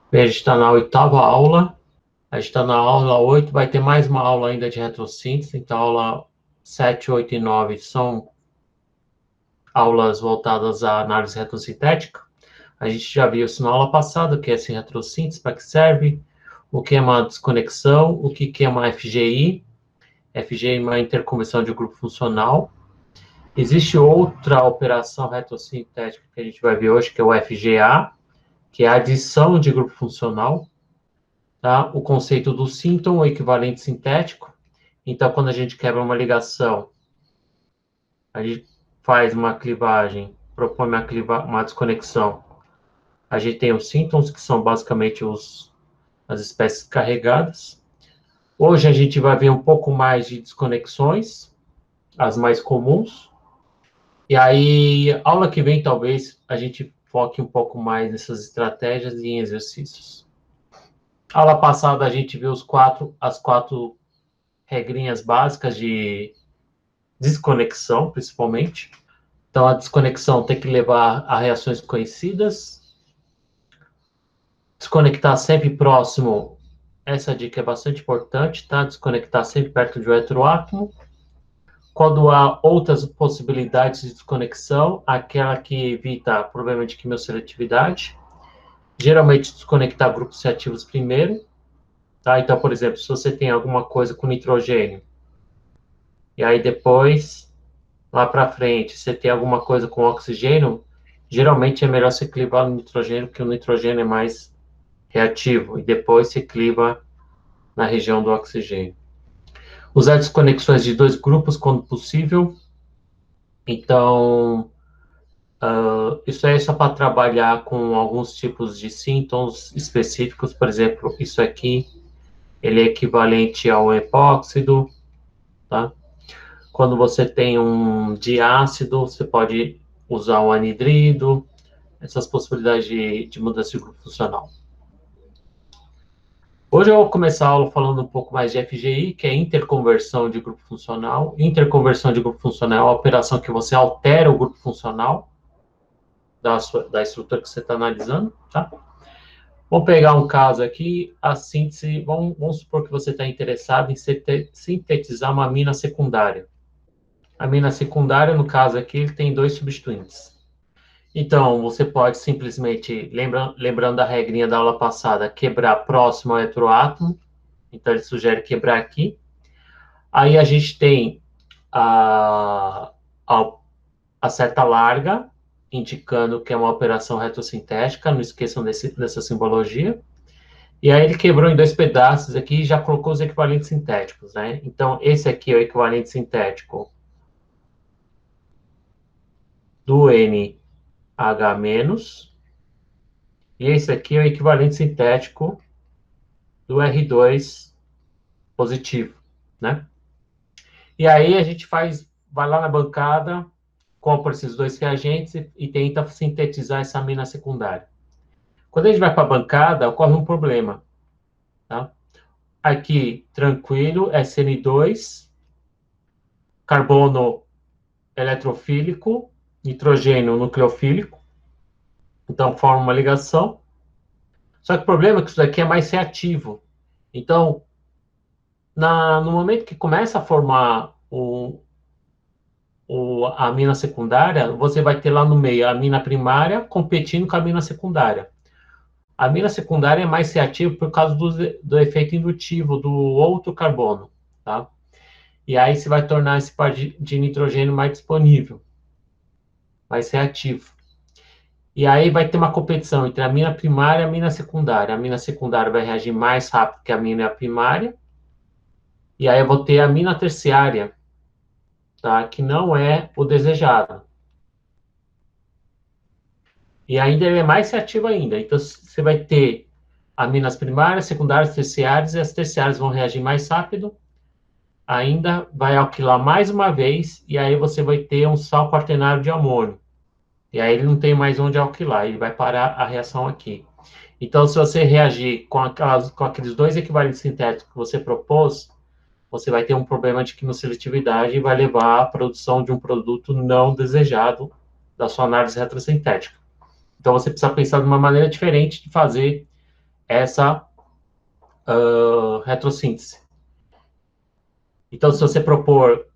Bem, a gente está na oitava aula, a gente está na aula 8, vai ter mais uma aula ainda de retrossíntese, então aula 7, 8 e 9 são aulas voltadas à análise retrosintética. A gente já viu isso na aula passada, o que é esse retrossíntese, para que serve, o que é uma desconexão, o que é uma FGI. FGI é uma interconversão de grupo funcional. Existe outra operação retrosintética que a gente vai ver hoje, que é o FGA, que é a adição de grupo funcional. Tá? O conceito do síntoma, o equivalente sintético. Então, quando a gente quebra uma ligação, a gente faz uma clivagem, propõe uma desconexão. A gente tem os síntons, que são basicamente as espécies carregadas. Hoje a gente vai ver um pouco mais de desconexões, as mais comuns. E aí, aula que vem, talvez, a gente foque um pouco mais nessas estratégias e em exercícios. Aula passada a gente viu as quatro regrinhas básicas de desconexão, principalmente. Então, a desconexão tem que levar a reações conhecidas. Desconectar sempre próximo, essa dica é bastante importante, tá? Desconectar sempre perto de um heteroátomo. Quando há outras possibilidades de desconexão, aquela que evita problema de quimioseletividade. Geralmente, desconectar grupos reativos primeiro. Tá? Então, por exemplo, se você tem alguma coisa com nitrogênio, e aí depois lá para frente, você tem alguma coisa com oxigênio, geralmente é melhor você clivar no nitrogênio, porque o nitrogênio é mais reativo, e depois se cliva na região do oxigênio. Usar desconexões de dois grupos quando possível. Então, isso é só para trabalhar com alguns tipos de sintomas específicos. Por exemplo, isso aqui, ele é equivalente ao epóxido, tá? Quando você tem um diácido, você pode usar o anidrido, essas possibilidades de mudança de grupo funcional. Hoje eu vou começar a aula falando um pouco mais de FGI, que é interconversão de grupo funcional. Interconversão de grupo funcional é a operação que você altera o grupo funcional da estrutura que você está analisando, tá? Vamos pegar um caso aqui, a síntese, vamos supor que você está interessado em sintetizar uma amina secundária. A amina secundária, no caso aqui, ele tem dois substituintes. Então, você pode simplesmente, lembrando da regrinha da aula passada, quebrar próximo ao heteroátomo. Então, ele sugere quebrar aqui. Aí a gente tem a, a seta larga, indicando que é uma operação retrosintética, não esqueçam dessa simbologia. E aí ele quebrou em dois pedaços aqui e já colocou os equivalentes sintéticos, né? Então, esse aqui é o equivalente sintético do NH-, e esse aqui é o equivalente sintético do R2 positivo, né? E aí a gente vai lá na bancada, compra esses dois reagentes e tenta sintetizar essa amina secundária. Quando a gente vai para a bancada, ocorre um problema, tá? Aqui, tranquilo, SN2, carbono eletrofílico, nitrogênio nucleofílico, então forma uma ligação. Só que o problema é que isso daqui é mais reativo. Então, no momento que começa a formar a amina secundária, você vai ter lá no meio a amina primária competindo com a amina secundária. A amina secundária é mais reativa por causa do efeito indutivo do outro carbono, tá? E aí você vai tornar esse par de nitrogênio mais disponível, mais reativo. E aí vai ter uma competição entre a amina primária e a amina secundária. A amina secundária vai reagir mais rápido que a amina primária. E aí eu vou ter a amina terciária, tá? Que não é o desejado. E ainda ele é mais reativo ainda. Então, você vai ter aminas primárias, secundárias, terciárias, e as terciárias vão reagir mais rápido. Ainda vai alquilar mais uma vez, e aí você vai ter um sal quaternário de amônio. E aí ele não tem mais onde alquilar, ele vai parar a reação aqui. Então, se você reagir com aqueles dois equivalentes sintéticos que você propôs, você vai ter um problema de quimioseletividade e vai levar à produção de um produto não desejado da sua análise retrosintética. Então, você precisa pensar de uma maneira diferente de fazer essa retrossíntese. Então, se você propor...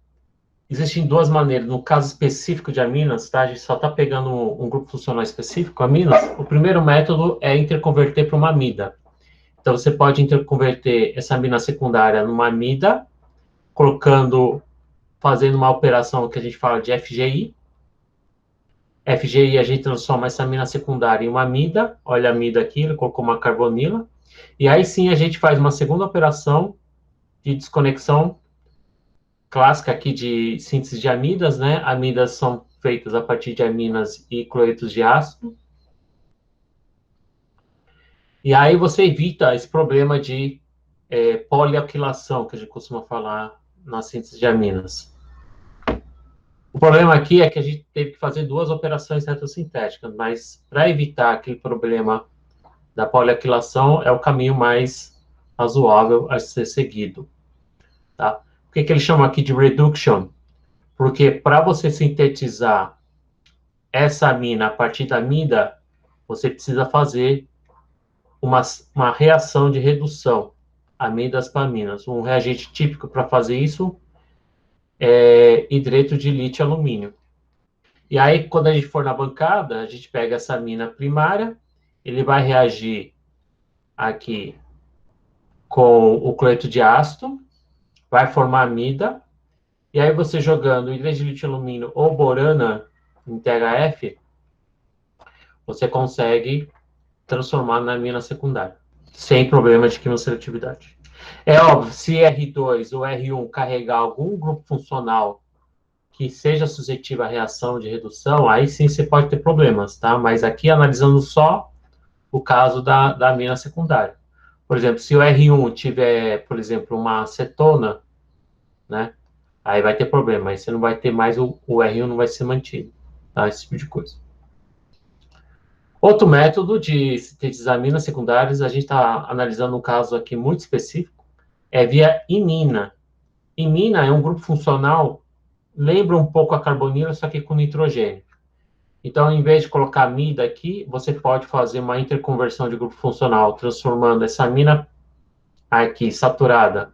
Existem duas maneiras. No caso específico de aminas, tá? A gente só está pegando um grupo funcional específico, aminas. O primeiro método é interconverter para uma amida. Então, você pode interconverter essa amina secundária numa amida, fazendo uma operação que a gente fala de FGI. FGI, a gente transforma essa amina secundária em uma amida. Olha a amida aqui, ele colocou uma carbonila. E aí sim a gente faz uma segunda operação de desconexão clássica aqui de síntese de amidas, né? Amidas são feitas a partir de aminas e cloretos de ácido. E aí você evita esse problema de polialquilação, que a gente costuma falar na síntese de aminas. O problema aqui é que a gente teve que fazer duas operações retrosintéticas, mas para evitar aquele problema da polialquilação é o caminho mais razoável a ser seguido. Tá? Por que eles chamam aqui de reduction? Porque para você sintetizar essa amina a partir da amida, você precisa fazer uma reação de redução, amidas para aminas. Um reagente típico para fazer isso é hidreto de lítio e alumínio. E aí, quando a gente for na bancada, a gente pega essa amina primária, ele vai reagir aqui com o cloreto de ácido, vai formar amida, e aí você jogando hidreto de lítio e alumínio ou borana em THF, você consegue transformar na amina secundária, sem problema de quimioseletividade. É óbvio, se R2 ou R1 carregar algum grupo funcional que seja suscetível à reação de redução, aí sim você pode ter problemas, tá? Mas aqui analisando só o caso da amina secundária. Por exemplo, se o R1 tiver, por exemplo, uma acetona, né? Aí vai ter problema, aí você não vai ter mais, o R1 não vai ser mantido, tá? Esse tipo de coisa. Outro método de sintetizar aminas secundárias, a gente está analisando um caso aqui muito específico, é via imina. Imina é um grupo funcional, lembra um pouco a carbonila, só que com nitrogênio. Então, em vez de colocar amida aqui, você pode fazer uma interconversão de grupo funcional, transformando essa amina aqui saturada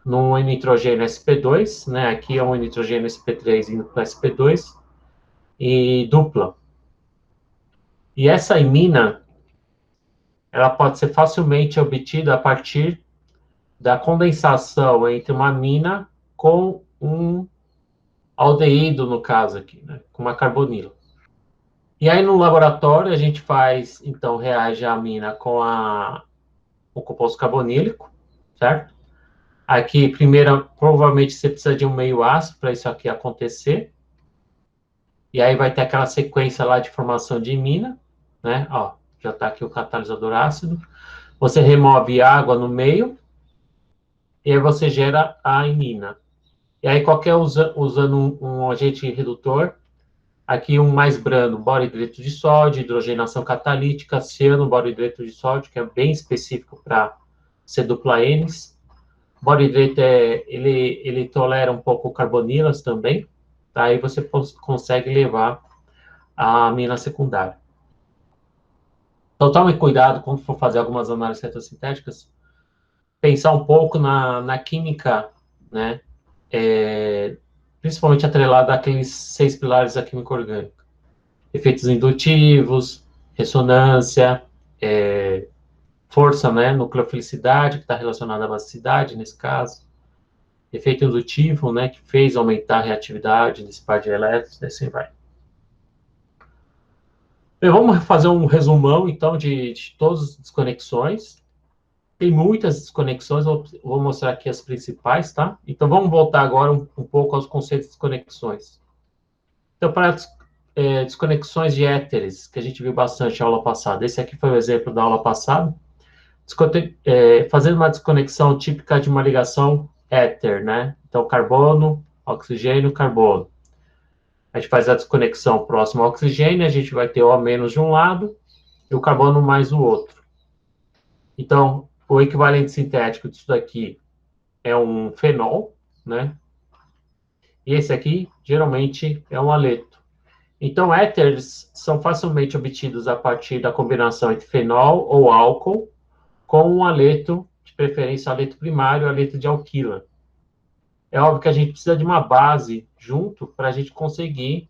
num nitrogênio sp2, né? Aqui é um nitrogênio sp3 indo para sp2 e dupla. E essa imina, ela pode ser facilmente obtida a partir da condensação entre uma amina com um aldeído, no caso aqui, né? Com uma carbonila. E aí no laboratório a gente faz, então, reage a amina com o composto carbonílico, certo? Aqui, primeiro, provavelmente você precisa de um meio ácido para isso aqui acontecer. E aí vai ter aquela sequência lá de formação de imina, né? Ó, já está aqui o catalisador ácido. Você remove água no meio e aí você gera a imina. E aí usando um agente redutor, aqui um mais brando, boro-hidreto de sódio, hidrogenação catalítica, ciano, boro-hidreto de sódio, que é bem específico para C-dupla-Ns. Boro-hidreto, ele tolera um pouco carbonilas também, tá? Aí você consegue levar a amina secundária. Então, tome cuidado quando for fazer algumas análises retrosintéticas, pensar um pouco na química, né? Principalmente atrelada àqueles 6 pilares da química orgânica. Efeitos indutivos, ressonância, força, né? Nucleofilicidade, que está relacionada à basicidade, nesse caso. Efeito indutivo, né? Que fez aumentar a reatividade desse par de elétrons, e assim vai. Bem, vamos fazer um resumão, então, de todas as desconexões. Tem muitas desconexões, vou mostrar aqui as principais, tá? Então, vamos voltar agora um pouco aos conceitos de desconexões. Então, para desconexões de éteres, que a gente viu bastante na aula passada, esse aqui foi o exemplo da aula passada, fazendo uma desconexão típica de uma ligação éter, né? Então, carbono, oxigênio, carbono. A gente faz a desconexão próxima ao oxigênio, a gente vai ter O menos de um lado e o carbono mais do outro. Então, o equivalente sintético disso daqui é um fenol, né? E esse aqui, geralmente, é um haleto. Então, éteres são facilmente obtidos a partir da combinação entre fenol ou álcool com um haleto, de preferência haleto primário, haleto de alquila. É óbvio que a gente precisa de uma base junto para a gente conseguir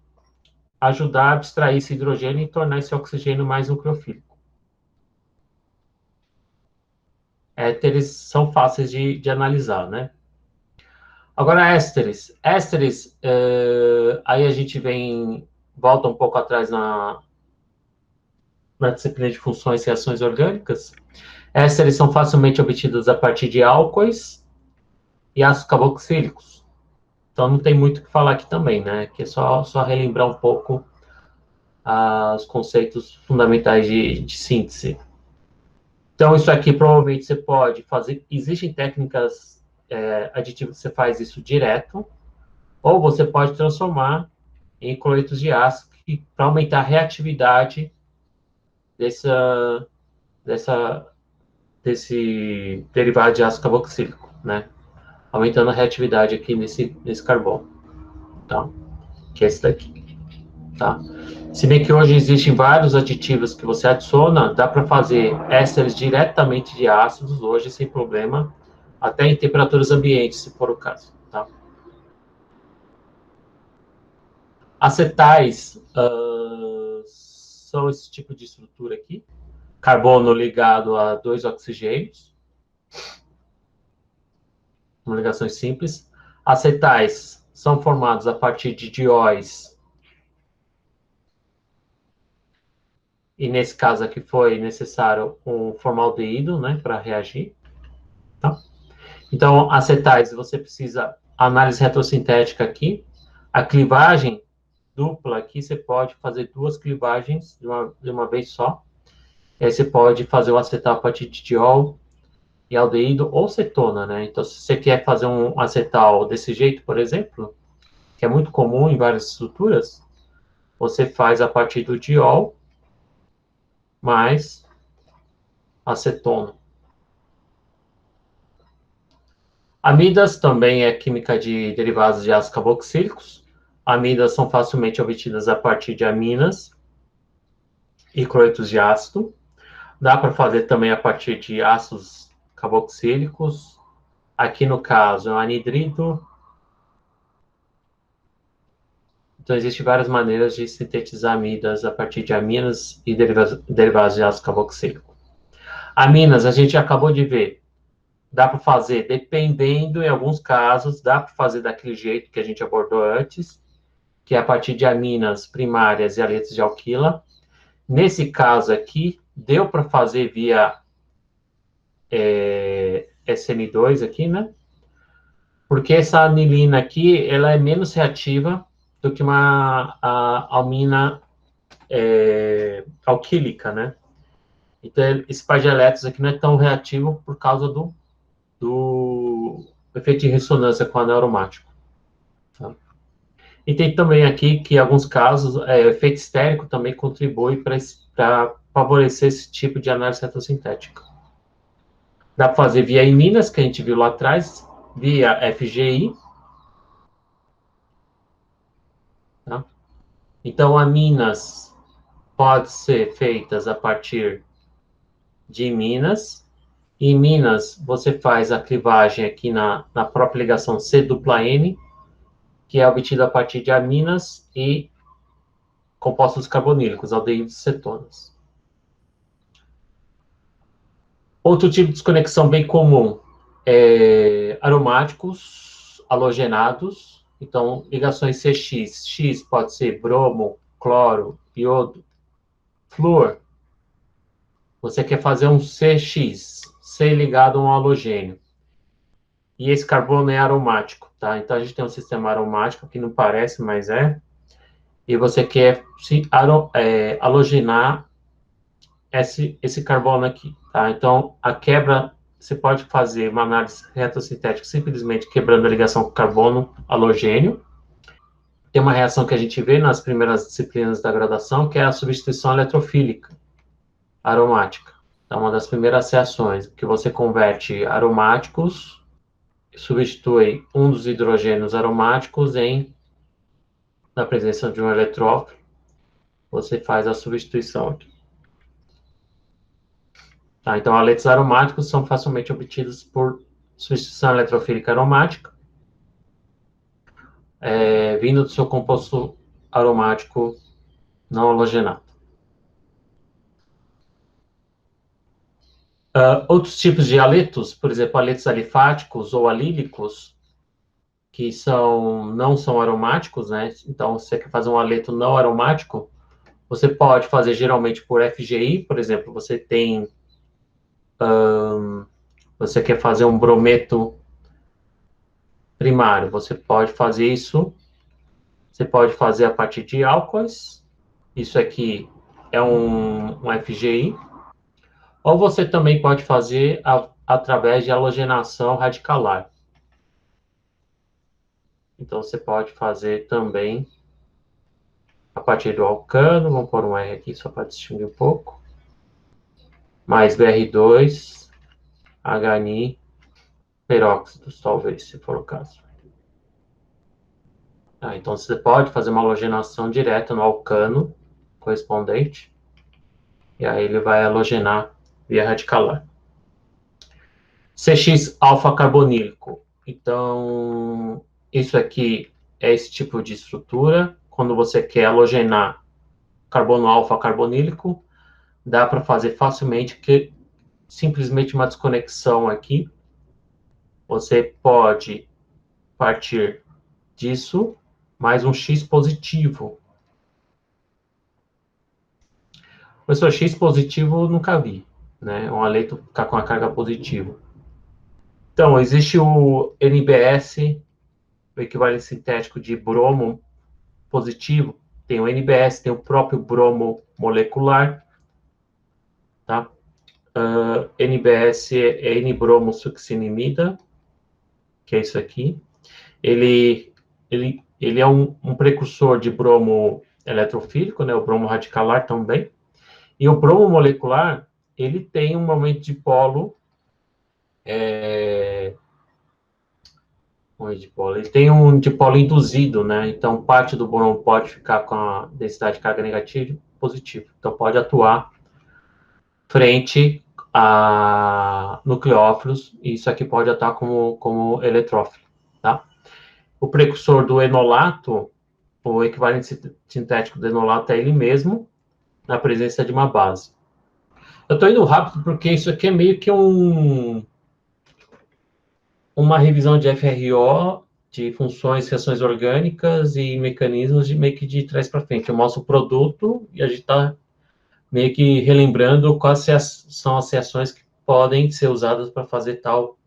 ajudar a abstrair esse hidrogênio e tornar esse oxigênio mais nucleofílico. Éteres são fáceis de analisar, né? Agora, ésteres. Ésteres, aí a gente volta um pouco atrás na disciplina de funções e reações orgânicas. Ésteres são facilmente obtidos a partir de álcoois e ácidos carboxílicos. Então não tem muito o que falar aqui também, né? Que é só relembrar um pouco os conceitos fundamentais de síntese. Então, isso aqui provavelmente você pode fazer. Existem técnicas aditivas que você faz isso direto, ou você pode transformar em cloretos de ácido para aumentar a reatividade dessa, dessa, desse derivado de ácido carboxílico, né? Aumentando a reatividade aqui nesse carbono, tá? Que é esse daqui, tá? Se bem que hoje existem vários aditivos que você adiciona, dá para fazer ésteres diretamente de ácidos hoje sem problema, até em temperaturas ambientes, se for o caso, tá? Acetais são esse tipo de estrutura aqui, carbono ligado a dois oxigênios, uma ligação simples. Acetais são formados a partir de dióis, e nesse caso aqui foi necessário um formaldeído, né, para reagir. Tá? Então, acetais, você precisa análise retrosintética aqui. A clivagem dupla aqui, você pode fazer duas clivagens de uma vez só. E aí você pode fazer o acetal a partir de diol e aldeído ou cetona, né? Então, se você quer fazer um acetal desse jeito, por exemplo, que é muito comum em várias estruturas, você faz a partir do diol mais acetona. Amidas também é química de derivados de ácidos carboxílicos. Amidas são facilmente obtidas a partir de aminas e cloretos de ácido. Dá para fazer também a partir de ácidos carboxílicos. Aqui no caso é o anidrido. Então existem várias maneiras de sintetizar amidas a partir de aminas e derivados de ácido carboxílico. Aminas, a gente acabou de ver. Dá para fazer, dependendo, em alguns casos, dá para fazer daquele jeito que a gente abordou antes, que é a partir de aminas primárias e aletos de alquila. Nesse caso aqui, deu para fazer via SN2 aqui, né? Porque essa anilina aqui, ela é menos reativa do que uma almina alquílica, né? Então, esse par de elétrons aqui não é tão reativo por causa do efeito de ressonância com o anel aromático. Tá? E tem também aqui que, em alguns casos, o efeito estérico também contribui para favorecer esse tipo de análise retrosintética. Dá para fazer via iminas, que a gente viu lá atrás, via FGI. Tá? Então, aminas pode ser feitas a partir de minas. Em Minas, você faz a clivagem aqui na própria ligação C-N, que é obtida a partir de aminas e compostos carbonílicos, aldeídos e cetonas. Outro tipo de desconexão bem comum é aromáticos halogenados. Então, ligações CX. X pode ser bromo, cloro, iodo, flúor. Você quer fazer um CX, C ligado a um halogênio. E esse carbono é aromático, tá? Então, a gente tem um sistema aromático que não parece, mas é. E você quer halogenar esse carbono aqui, tá? Então, a quebra, você pode fazer uma análise retrosintética simplesmente quebrando a ligação com carbono halogênio. Tem uma reação que a gente vê nas primeiras disciplinas da graduação, que é a substituição eletrofílica aromática. É uma das primeiras reações, que você converte aromáticos, substitui um dos hidrogênios aromáticos na presença de um eletrófilo, você faz a substituição aqui. Tá? Então, haletos aromáticos são facilmente obtidos por substituição eletrofílica aromática, vindo do seu composto aromático não halogenado. Outros tipos de haletos, por exemplo, haletos alifáticos ou alílicos, que não são aromáticos, né? Então, se você quer fazer um haleto não aromático, você pode fazer geralmente por FGI, por exemplo, você quer fazer um brometo primário, você pode fazer isso, você pode fazer a partir de álcoois, isso aqui é um FGI, ou você também pode fazer através de halogenação radicalar. Então, você pode fazer também a partir do alcano, vamos pôr um R aqui só para distinguir um pouco, mais Br2, HNI, peróxidos, talvez, se for o caso. Então, você pode fazer uma halogenação direta no alcano correspondente, e aí ele vai halogenar via radicalar. CX alfa-carbonílico. Então, isso aqui é esse tipo de estrutura. Quando você quer halogenar carbono alfa-carbonílico, dá para fazer facilmente, que simplesmente uma desconexão aqui. Você pode partir disso mais um X positivo. Professor, X positivo eu nunca vi, né? Um haleto ficar com a carga positiva. Então, existe o NBS, o equivalente sintético de bromo positivo. Tem o NBS, tem o próprio bromo molecular, tá? NBS é N-bromosuccinimida, que é isso aqui. Ele é um precursor de bromo eletrofílico, né? O bromo radicalar também. E o bromo molecular, ele tem um momento de polo. Ele tem um dipolo induzido, né? Então, parte do bromo pode ficar com a densidade de carga negativa e positiva. Então, pode atuar frente a nucleófilos, e isso aqui pode atuar como eletrófilo, tá? O precursor do enolato, o equivalente sintético do enolato é ele mesmo, na presença de uma base. Eu estou indo rápido porque isso aqui é meio que uma revisão de FRO, de funções, reações orgânicas e mecanismos meio que de trás para frente. Eu mostro o produto e a gente está meio que relembrando quais são as reações que podem ser usadas para fazer tal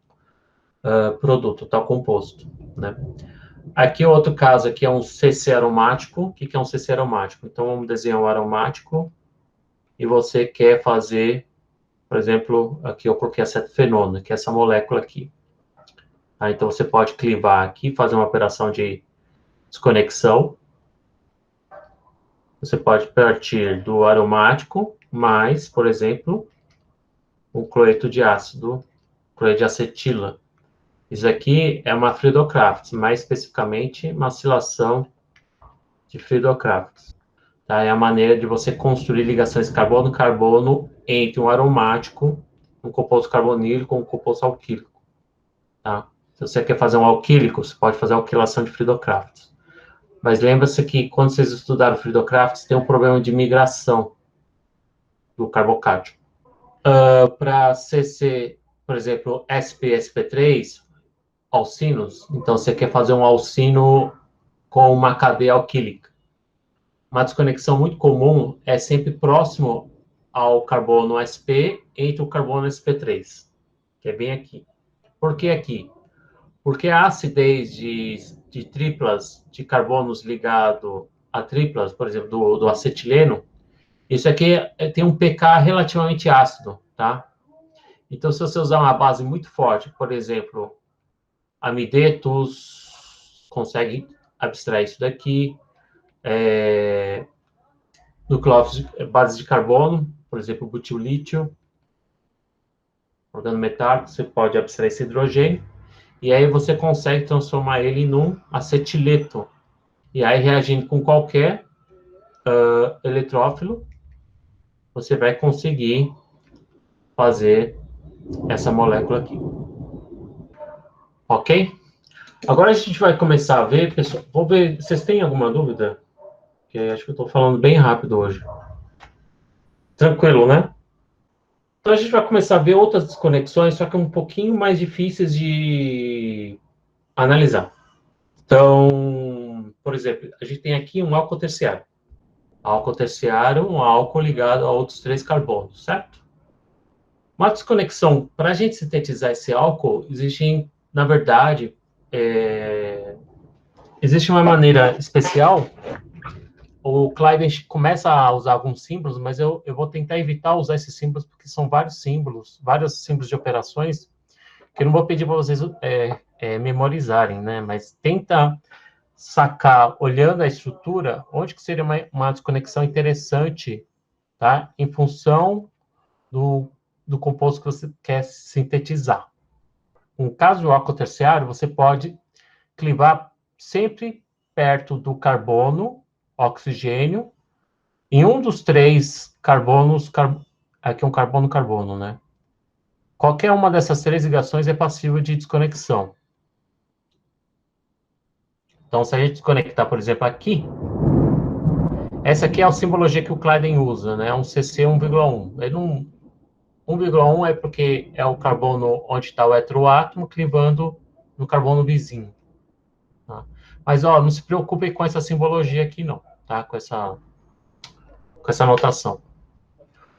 produto, tal composto, né? Aqui outro caso aqui é um CC aromático. O que é um CC aromático? Então vamos desenhar um aromático e você quer fazer, por exemplo, aqui eu coloquei acetofenona, que é essa molécula aqui. Então você pode clivar aqui, fazer uma operação de desconexão. Você pode partir do aromático mais, por exemplo, o cloreto de ácido, cloreto de acetila. Isso aqui é uma Friedel-Crafts, mais especificamente uma acilação de Friedel-Crafts. Tá? É a maneira de você construir ligações carbono-carbono entre um aromático, um composto carbonílico ou um composto alquílico. Tá? Se você quer fazer um alquílico, você pode fazer a alquilação de Friedel-Crafts. Mas lembra-se que quando vocês estudaram Friedel-Crafts, tem um problema de migração do carbocátion. Para CC, por exemplo, SP-SP3, alcinos, então você quer fazer um alcino com uma cadeia alquílica. Uma desconexão muito comum é sempre próximo ao carbono sp entre o carbono sp3, que é bem aqui. Por que aqui? Porque a acidez de triplas de carbonos ligado a triplas, por exemplo, do acetileno, isso aqui tem um pK relativamente ácido, tá? Então, se você usar uma base muito forte, por exemplo, amidetos, consegue abstrair isso daqui, nucleófilos, bases de carbono, por exemplo, butil-lítio, organometálico, você pode abstrair esse hidrogênio, e aí você consegue transformar ele num acetileto. E aí, reagindo com qualquer eletrófilo, você vai conseguir fazer essa molécula aqui. Ok? Agora a gente vai começar a ver, pessoal. Vou ver, vocês têm alguma dúvida? Porque acho que eu estou falando bem rápido hoje. Tranquilo, né? Então a gente vai começar a ver outras desconexões, só que um pouquinho mais difíceis de analisar. Então, por exemplo, a gente tem aqui um álcool terciário. Álcool terciário, um álcool ligado a outros 3 carbonos, certo? Uma desconexão, para a gente sintetizar esse álcool, existem, na verdade, existe uma maneira especial. O Clyden começa a usar alguns símbolos, mas eu vou tentar evitar usar esses símbolos, porque são vários símbolos de operações, que eu não vou pedir para vocês memorizarem, né? Mas tenta sacar, olhando a estrutura, onde que seria uma desconexão interessante, tá? Em função do composto que você quer sintetizar. No caso do álcool terciário, você pode clivar sempre perto do carbono, oxigênio, em um dos 3 carbonos, aqui é um carbono-carbono, né? Qualquer uma dessas 3 ligações é passível de desconexão. Então, se a gente desconectar, por exemplo, aqui, essa aqui é a simbologia que o Clyden usa, né? Um CC 1,1. Ele não, 1,1 é porque é o carbono onde está o heteroátomo clivando no carbono vizinho. Tá? Mas, ó, não se preocupe com essa simbologia aqui, não, tá? Com essa notação.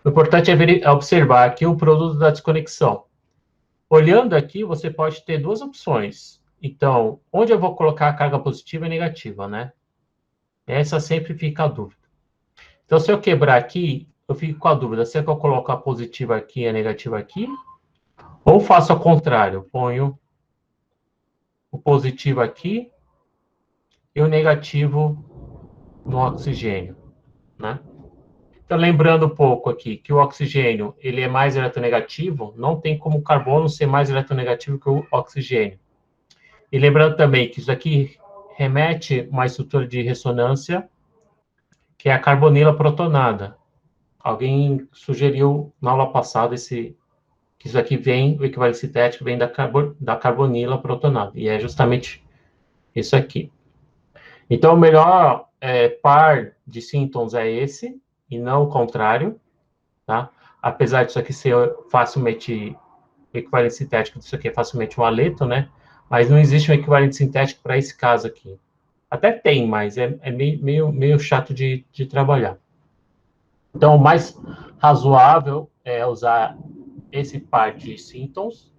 O importante é observar aqui o produto da desconexão. Olhando aqui, você pode ter 2 opções. Então, onde eu vou colocar a carga positiva e negativa, né? Essa sempre fica a dúvida. Então, se eu quebrar aqui, eu fico com a dúvida, se é que eu coloco a positiva aqui e a negativa aqui, ou faço ao contrário, ponho o positivo aqui e o negativo no oxigênio, né? Então, lembrando um pouco aqui que o oxigênio ele é mais eletronegativo, não tem como o carbono ser mais eletronegativo que o oxigênio. E lembrando também que isso aqui remete a uma estrutura de ressonância que é a carbonila protonada. Alguém sugeriu na aula passada que isso aqui vem, o equivalente sintético vem da carbonila protonada, e é justamente isso aqui. Então, o melhor par de síntons é esse, e não o contrário, tá? Apesar disso aqui ser facilmente, o equivalente sintético disso aqui é facilmente um aleto, né? Mas não existe um equivalente sintético para esse caso aqui. Até tem, mas é meio chato de trabalhar. Então, o mais razoável é usar esse par de síntons.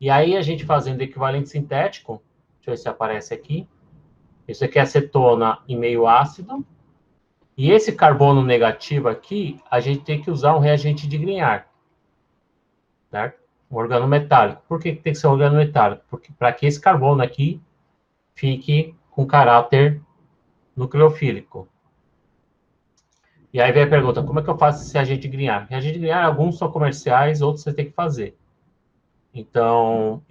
E aí, a gente fazendo equivalente sintético, deixa eu ver se aparece aqui. Isso aqui é acetona em meio ácido. E esse carbono negativo aqui, a gente tem que usar um reagente de Grignard, certo? Um organometálico. Por que tem que ser um organometálico? Porque para que esse carbono aqui fique com caráter nucleofílico. E aí vem a pergunta, como é que eu faço esse reagente de Grignard? Reagente de Grignard, alguns são comerciais, outros você tem que fazer. Então,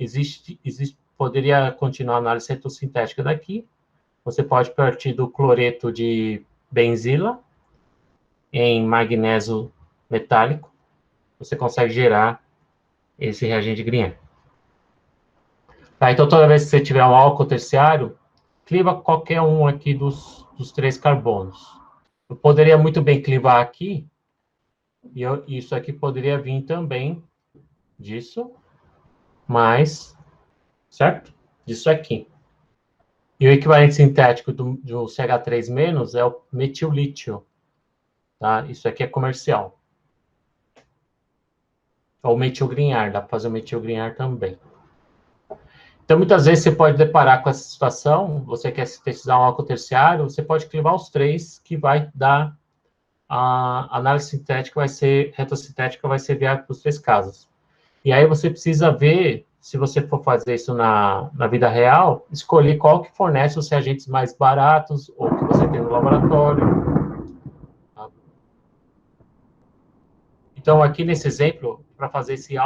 poderia continuar a análise retrosintética daqui. Você pode partir do cloreto de benzila em magnésio metálico. Você consegue gerar esse reagente de Grignard. Tá, então, toda vez que você tiver um álcool terciário, cliva qualquer um aqui dos 3 carbonos. Eu poderia muito bem clivar aqui, e isso aqui poderia vir também disso, mas, certo? Disso aqui. E o equivalente sintético do CH3- é o metilítio, tá? Isso aqui é comercial. Ou metilgrignard, dá para fazer o metilgrignard também. Então, muitas vezes você pode deparar com essa situação, você quer sintetizar um álcool terciário, você pode clivar os 3, que vai dar a análise sintética retrosintética vai ser viável para os 3 casos. E aí você precisa ver, se você for fazer isso na vida real, escolher qual que fornece os reagentes mais baratos ou que você tem no laboratório. Tá? Então, aqui nesse exemplo, para fazer esse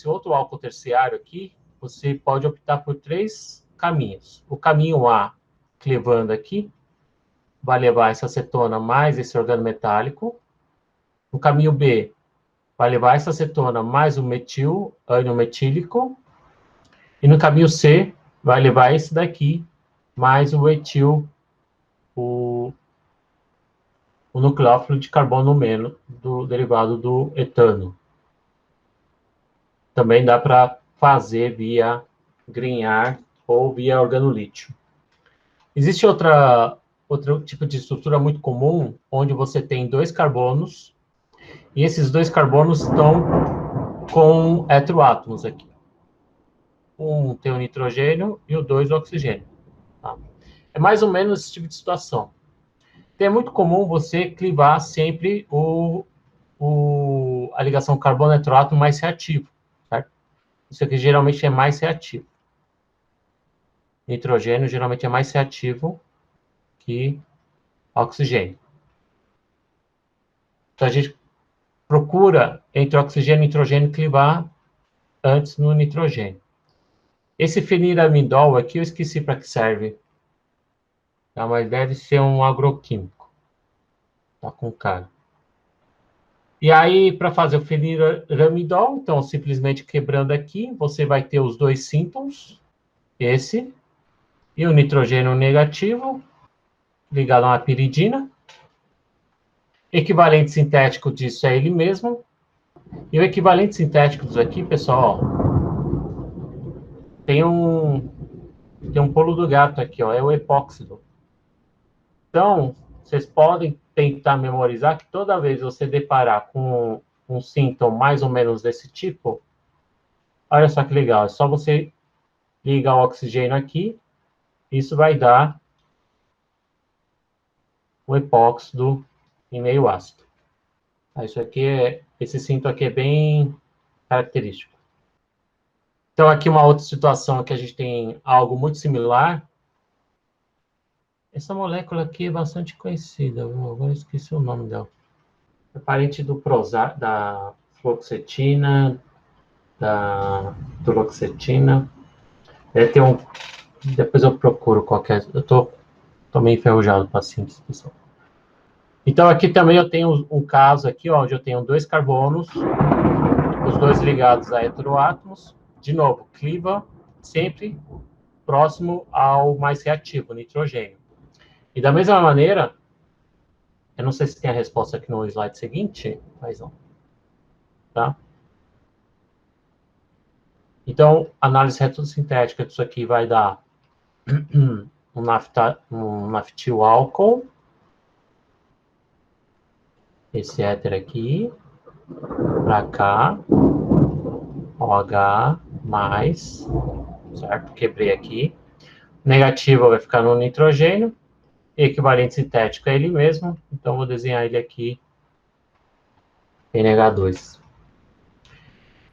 outro álcool terciário aqui, você pode optar por 3 caminhos. O caminho A, clivando aqui, vai levar essa acetona mais esse organometálico. O caminho B, vai levar essa acetona mais o metil, ânion metílico, e no caminho C vai levar esse daqui mais o etil, o nucleófilo de carbono menos, do derivado do etano. Também dá para fazer via Grignard ou via organolítio. Existe outro tipo de estrutura muito comum, onde você tem dois carbonos, e esses dois carbonos estão com heteroátomos aqui. Um tem o nitrogênio e o dois o oxigênio. Tá? É mais ou menos esse tipo de situação. Então, é muito comum você clivar sempre a ligação carbono-heteroátomo mais reativo. Certo? Isso aqui geralmente é mais reativo. Nitrogênio geralmente é mais reativo que oxigênio. Então, a gente procura, entre oxigênio e nitrogênio, clivar antes no nitrogênio. Esse feniramidol aqui, eu esqueci para que serve. Tá? Mas deve ser um agroquímico. Tá com cara. E aí, para fazer o feniramidol, então, simplesmente quebrando aqui, você vai ter os dois síntons, esse, e o nitrogênio negativo, ligado a uma piridina. Equivalente sintético disso é ele mesmo. E o equivalente sintético disso aqui, pessoal, ó, tem um pulo do gato aqui, ó, é o epóxido. Então, vocês podem tentar memorizar que toda vez você deparar com um síntoma mais ou menos desse tipo, olha só que legal, é só você ligar o oxigênio aqui, isso vai dar o epóxido em meio ácido. Isso aqui esse síntoma aqui é bem característico. Então, aqui uma outra situação que a gente tem algo muito similar. Essa molécula aqui é bastante conhecida, agora eu esqueci o nome dela. É parente do da fluoxetina, da duloxetina. Tem depois eu procuro qualquer. Eu tô meio enferrujado para síntese, pessoal. Então, aqui também eu tenho um caso aqui, ó, onde eu tenho dois carbonos, os dois ligados a heteroátomos. De novo, cliva sempre próximo ao mais reativo, nitrogênio. E da mesma maneira, eu não sei se tem a resposta aqui no slide seguinte, mas não. Tá? Então, análise retrosintética disso aqui vai dar um naftil álcool, esse éter aqui, para cá, OH, mais, certo? Quebrei aqui. Negativo vai ficar no nitrogênio, equivalente sintético é ele mesmo, então vou desenhar ele aqui, NH2.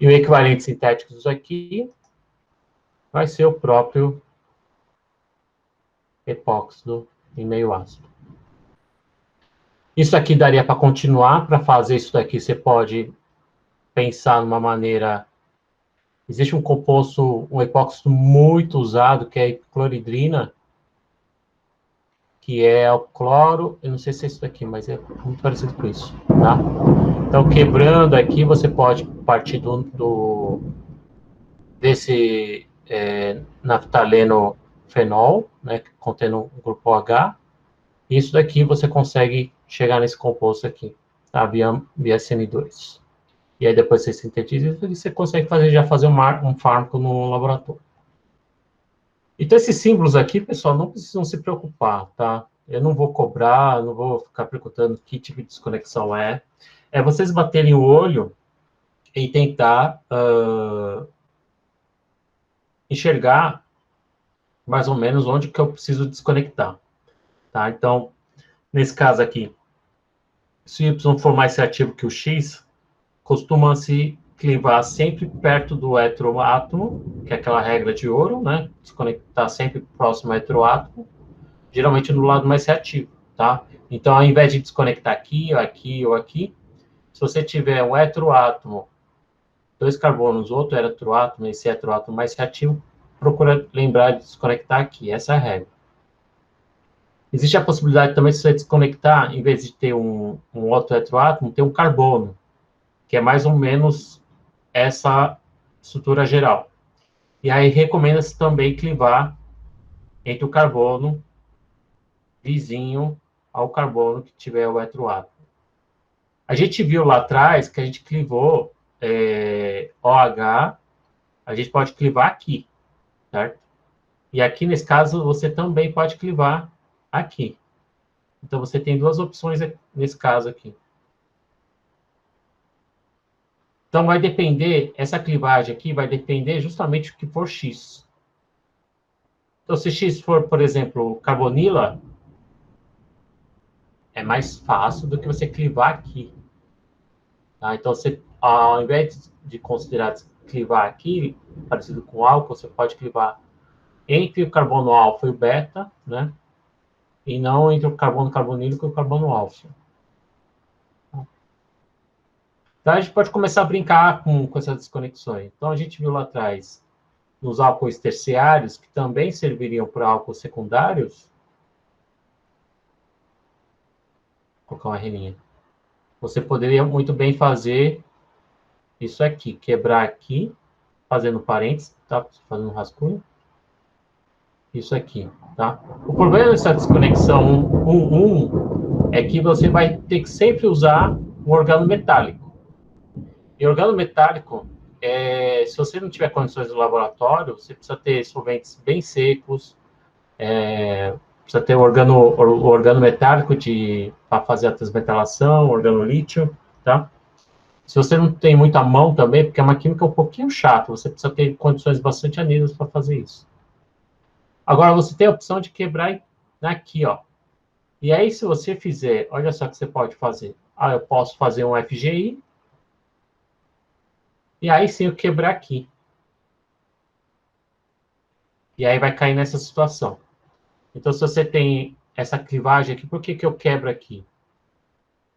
E o equivalente sintético disso aqui vai ser o próprio epóxido em meio ácido. Isso aqui daria para continuar. Para fazer isso daqui, você pode pensar numa maneira... Existe um composto, um epóxido muito usado, que é a cloridrina, que é o cloro, eu não sei se é isso daqui, mas é muito parecido com isso, tá? Então, quebrando aqui, você pode partir desse naftaleno fenol, né, contendo o grupo OH. Isso daqui você consegue chegar nesse composto aqui, tá? Via SN2. E aí depois você sintetiza e você consegue fazer um fármaco no laboratório. Então, esses símbolos aqui, pessoal, não precisam se preocupar, tá? Eu não vou cobrar, não vou ficar perguntando que tipo de desconexão é. É vocês baterem o olho e tentar enxergar mais ou menos onde que eu preciso desconectar, tá? Então, nesse caso aqui, se o Y for mais reativo que o X, costuma-se clivar sempre perto do heteroátomo, que é aquela regra de ouro, né? Desconectar sempre próximo ao heteroátomo, geralmente no lado mais reativo, tá? Então, ao invés de desconectar aqui, ou aqui, ou aqui, se você tiver um heteroátomo, dois carbonos, outro heteroátomo, esse heteroátomo mais reativo, procura lembrar de desconectar aqui, essa é a regra. Existe a possibilidade também de você desconectar, em vez de ter um outro heteroátomo, ter um carbono, que é mais ou menos essa estrutura geral. E aí recomenda-se também clivar entre o carbono vizinho ao carbono que tiver o heteroátomo. A gente viu lá atrás que a gente clivou OH, a gente pode clivar aqui, certo? E aqui, nesse caso, você também pode clivar aqui. Então, você tem duas opções nesse caso aqui. Então, vai depender, essa clivagem aqui vai depender justamente do que for X. Então, se X for, por exemplo, carbonila, é mais fácil do que você clivar aqui. Tá? Então, você, ao invés de considerar clivar aqui, parecido com álcool, você pode clivar entre o carbono alfa e o beta, né? E não entre o carbono carbonílico e o carbono alfa. Então, a gente pode começar a brincar com essas desconexões. Então, a gente viu lá atrás, nos álcoois terciários, que também serviriam para álcools secundários. Vou colocar uma relinha. Você poderia muito bem fazer isso aqui, quebrar aqui, fazendo parênteses, tá? Fazendo um rascunho. Isso aqui, tá? O problema dessa desconexão 1,1 é que você vai ter que sempre usar um organometálico. E organometálico, se você não tiver condições no laboratório, você precisa ter solventes bem secos, precisa ter o organometálico para fazer a transmetalação, organolítio, tá? Se você não tem muita mão também, porque é uma química um pouquinho chata, você precisa ter condições bastante anísicas para fazer isso. Agora, você tem a opção de quebrar aqui, ó. E aí, se você fizer, olha só o que você pode fazer. Eu posso fazer um FGI, e aí sim eu quebrar aqui. E aí vai cair nessa situação. Então, se você tem essa clivagem aqui, por que eu quebro aqui?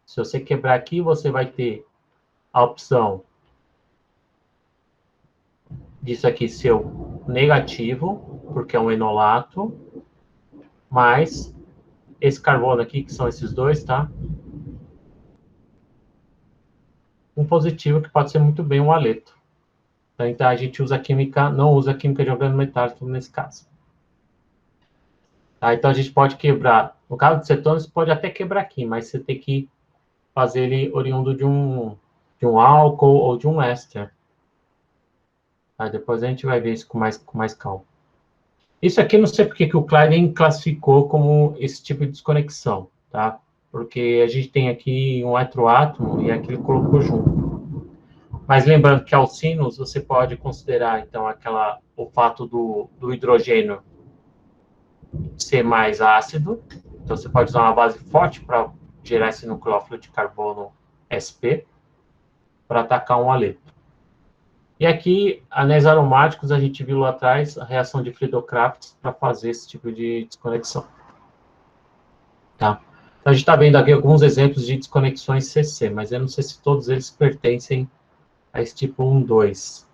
Se você quebrar aqui, você vai ter a opção disso aqui ser o negativo, porque é um enolato, mais esse carbono aqui, que são esses dois, tá? Um positivo, que pode ser muito bem um haleto. Então, a gente usa química, não usa química de organometálico nesse caso. Tá? Então, a gente pode quebrar. No caso de cetona, você pode até quebrar aqui, mas você tem que fazer ele oriundo de um álcool ou de um éster. Tá? Depois a gente vai ver isso com mais calma. Isso aqui, não sei porque que o Klein classificou como esse tipo de desconexão, tá? Porque a gente tem aqui um heteroátomo e aqui ele colocou junto. Mas lembrando que alcinos, você pode considerar, então, o fato do hidrogênio ser mais ácido. Então, você pode usar uma base forte para gerar esse nucleófilo de carbono sp para atacar um haleto. E aqui, anéis aromáticos, a gente viu lá atrás a reação de Friedel-Crafts para fazer esse tipo de desconexão. Tá? Então, a gente está vendo aqui alguns exemplos de desconexões CC, mas eu não sei se todos eles pertencem a esse tipo 1, 2.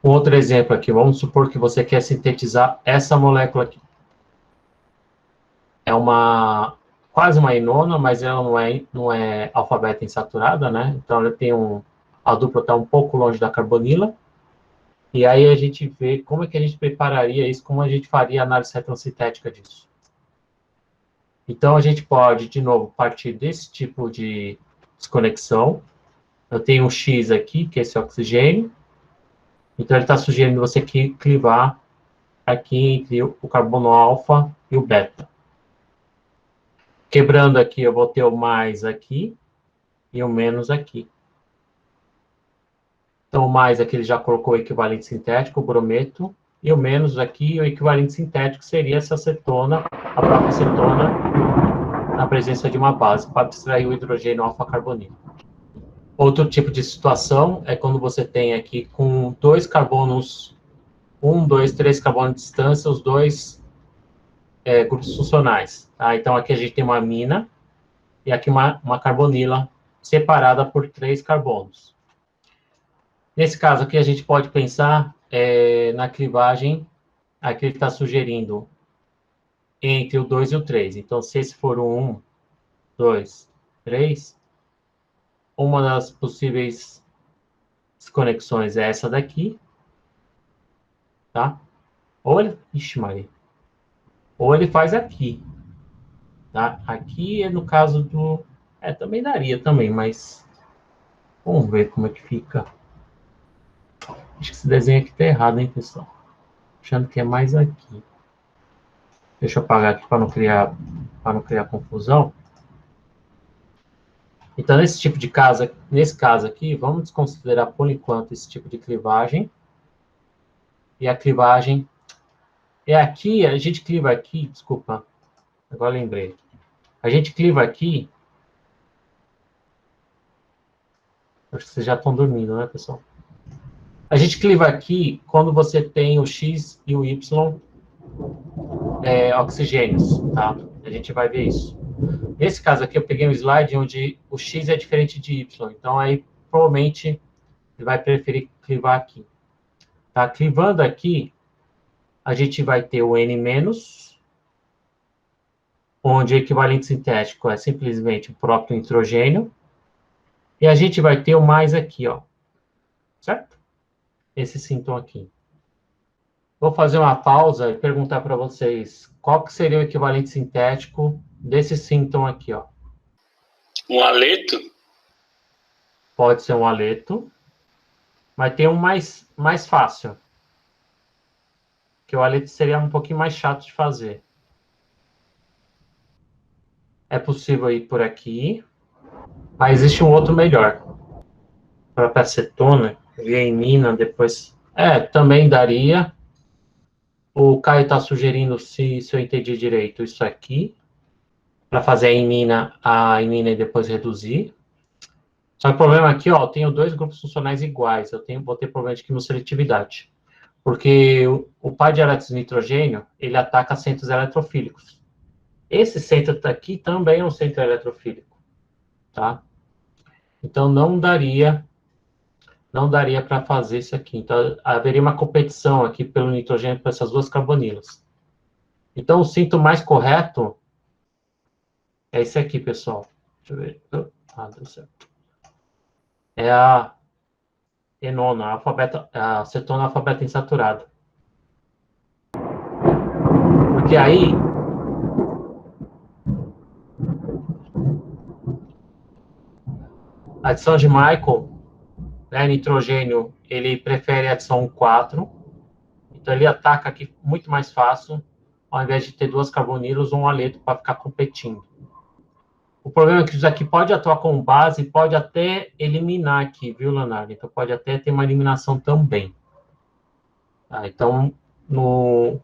Um outro exemplo aqui, vamos supor que você quer sintetizar essa molécula aqui. É quase uma enona, mas ela não é alfa-beta insaturada, né? Então, ela tem a dupla está um pouco longe da carbonila. E aí a gente vê como é que a gente prepararia isso, como a gente faria a análise retrosintética disso. Então, a gente pode, de novo, partir desse tipo de desconexão. Eu tenho um X aqui, que é esse oxigênio. Então, ele está sugerindo você clivar aqui entre o carbono alfa e o beta. Quebrando aqui, eu vou ter o mais aqui e o menos aqui. Então, o mais aqui ele já colocou o equivalente sintético, o brometo, e o menos aqui, o equivalente sintético seria essa acetona, a própria acetona, na presença de uma base, para abstrair o hidrogênio alfa-carbonilo. Outro tipo de situação é quando você tem aqui com dois carbonos, 1, 2, 3 carbonos de distância, os dois grupos funcionais. Tá? Então, aqui a gente tem uma amina e aqui uma carbonila separada por 3 carbonos. Nesse caso aqui, a gente pode pensar na clivagem, aqui ele está sugerindo entre o 2 e o 3. Então, se esse for o 1, 2, 3, uma das possíveis desconexões é essa daqui, tá? Ou ele... Ixi, Maria. Ou ele faz aqui, tá? Aqui é no caso do... também daria também, mas... Vamos ver como é que fica. Acho que esse desenho aqui tá errado, hein, pessoal? Achando que é mais aqui. Deixa eu apagar aqui para não criar confusão. Então, nesse tipo de casa, nesse caso aqui, vamos desconsiderar por enquanto esse tipo de clivagem. E a clivagem é aqui, a gente cliva aqui, desculpa, agora lembrei. A gente cliva aqui. Acho que vocês já estão dormindo, né, pessoal? A gente cliva aqui quando você tem o X e o Y oxigênios, tá? A gente vai ver isso. Nesse caso aqui, eu peguei um slide onde o X é diferente de Y. Então, aí, provavelmente, ele vai preferir clivar aqui. Tá? Clivando aqui, a gente vai ter o N-, onde o equivalente sintético é simplesmente o próprio nitrogênio. E a gente vai ter o mais aqui, ó. Certo? Esse síntoma aqui. Vou fazer uma pausa e perguntar para vocês qual que seria o equivalente sintético desse síntoma aqui, ó. Um aleto? Pode ser um aleto, mas tem um mais fácil. Que o aleto seria um pouquinho mais chato de fazer. É possível ir por aqui, mas existe um outro melhor. Para acetona, via imina, depois... também daria. O Caio está sugerindo, se eu entendi direito, isso aqui, para fazer a imina e depois reduzir. Só que o problema aqui, ó, eu tenho dois grupos funcionais iguais, vou ter problema de quimioseletividade. Porque o par de elétrons de nitrogênio, ele ataca centros eletrofílicos. Esse centro aqui também é um centro eletrofílico, tá? Então, não daria para fazer isso aqui. Então, haveria uma competição aqui pelo nitrogênio para essas duas carbonilas. Então, o síntoma mais correto é esse aqui, pessoal. Deixa eu ver. Deu certo. É a enona, a acetona alfabeta insaturada. Porque aí, a adição de Michael, né, nitrogênio, ele prefere a adição 4. Então, ele ataca aqui muito mais fácil, ao invés de ter duas carbonilas ou um aleto para ficar competindo. O problema é que isso aqui pode atuar como base e pode até eliminar aqui, viu, Leonardo? Então, pode até ter uma eliminação também. Tá? Então, no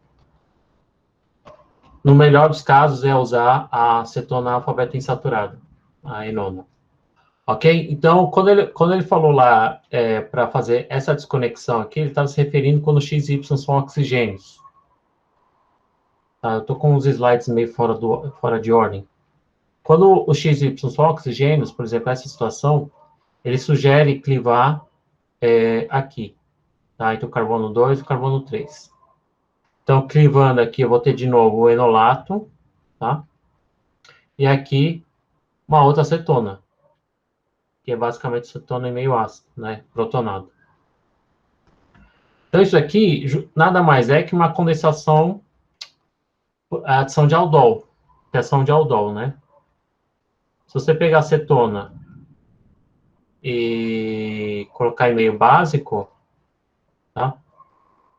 melhor dos casos, é usar a acetona alfabeta insaturada, a enona. Ok? Então, quando ele falou lá para fazer essa desconexão aqui, ele estava se referindo quando x e y são oxigênios. Tá? Eu estou com os slides meio fora de ordem. Quando o x e y são oxigênios, por exemplo, essa situação, ele sugere clivar aqui. Tá? Então, carbono 2 e carbono 3. Então, clivando aqui, eu vou ter de novo o enolato, tá? E aqui, uma outra acetona, que é basicamente cetona em meio ácido, né? Protonado. Então, isso aqui nada mais é que uma condensação, a adição de aldol, reação de aldol, né? Se você pegar acetona e colocar em meio básico, tá?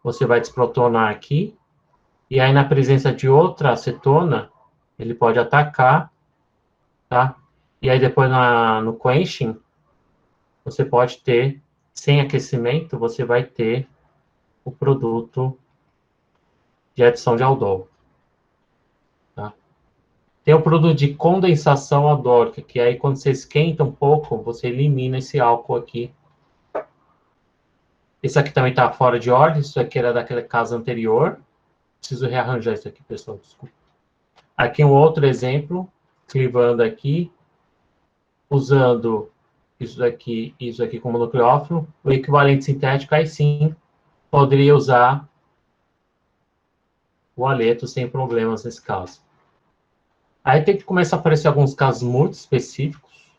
Você vai desprotonar aqui, e aí na presença de outra acetona, ele pode atacar, tá? E aí depois no quenching, você pode ter, sem aquecimento, você vai ter o produto de adição de aldol. Tá? Tem o produto de condensação aldólica, que aí quando você esquenta um pouco, você elimina esse álcool aqui. Esse aqui também está fora de ordem, isso aqui era daquele caso anterior. Preciso rearranjar isso aqui, pessoal, desculpa. Aqui um outro exemplo, clivando aqui, usando isso aqui como nucleófilo, o equivalente sintético, aí sim, poderia usar o aleto sem problemas nesse caso. Aí tem que começar a aparecer alguns casos muito específicos,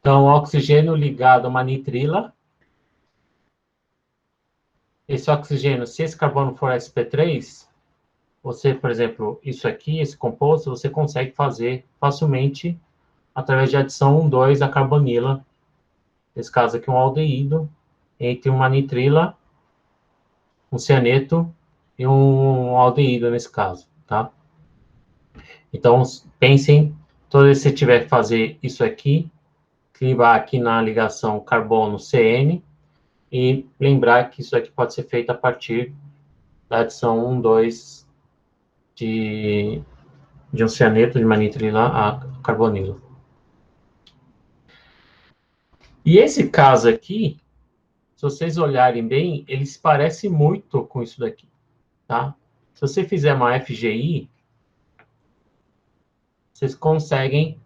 Então, oxigênio ligado a uma nitrila. Esse oxigênio, se esse carbono for sp3, você, por exemplo, isso aqui, esse composto, você consegue fazer facilmente através de adição 1,2 a carbonila. Nesse caso aqui, um aldeído entre uma nitrila, um cianeto e um aldeído nesse caso, tá? Então, pensem, toda vez que você tiver que fazer isso aqui, clivar aqui na ligação carbono-CN e lembrar que isso aqui pode ser feito a partir da adição 1,2 de um cianeto de uma nitrila a carbonilo. E esse caso aqui, se vocês olharem bem, ele se parece muito com isso daqui, tá? Se você fizer uma FGI, vocês conseguem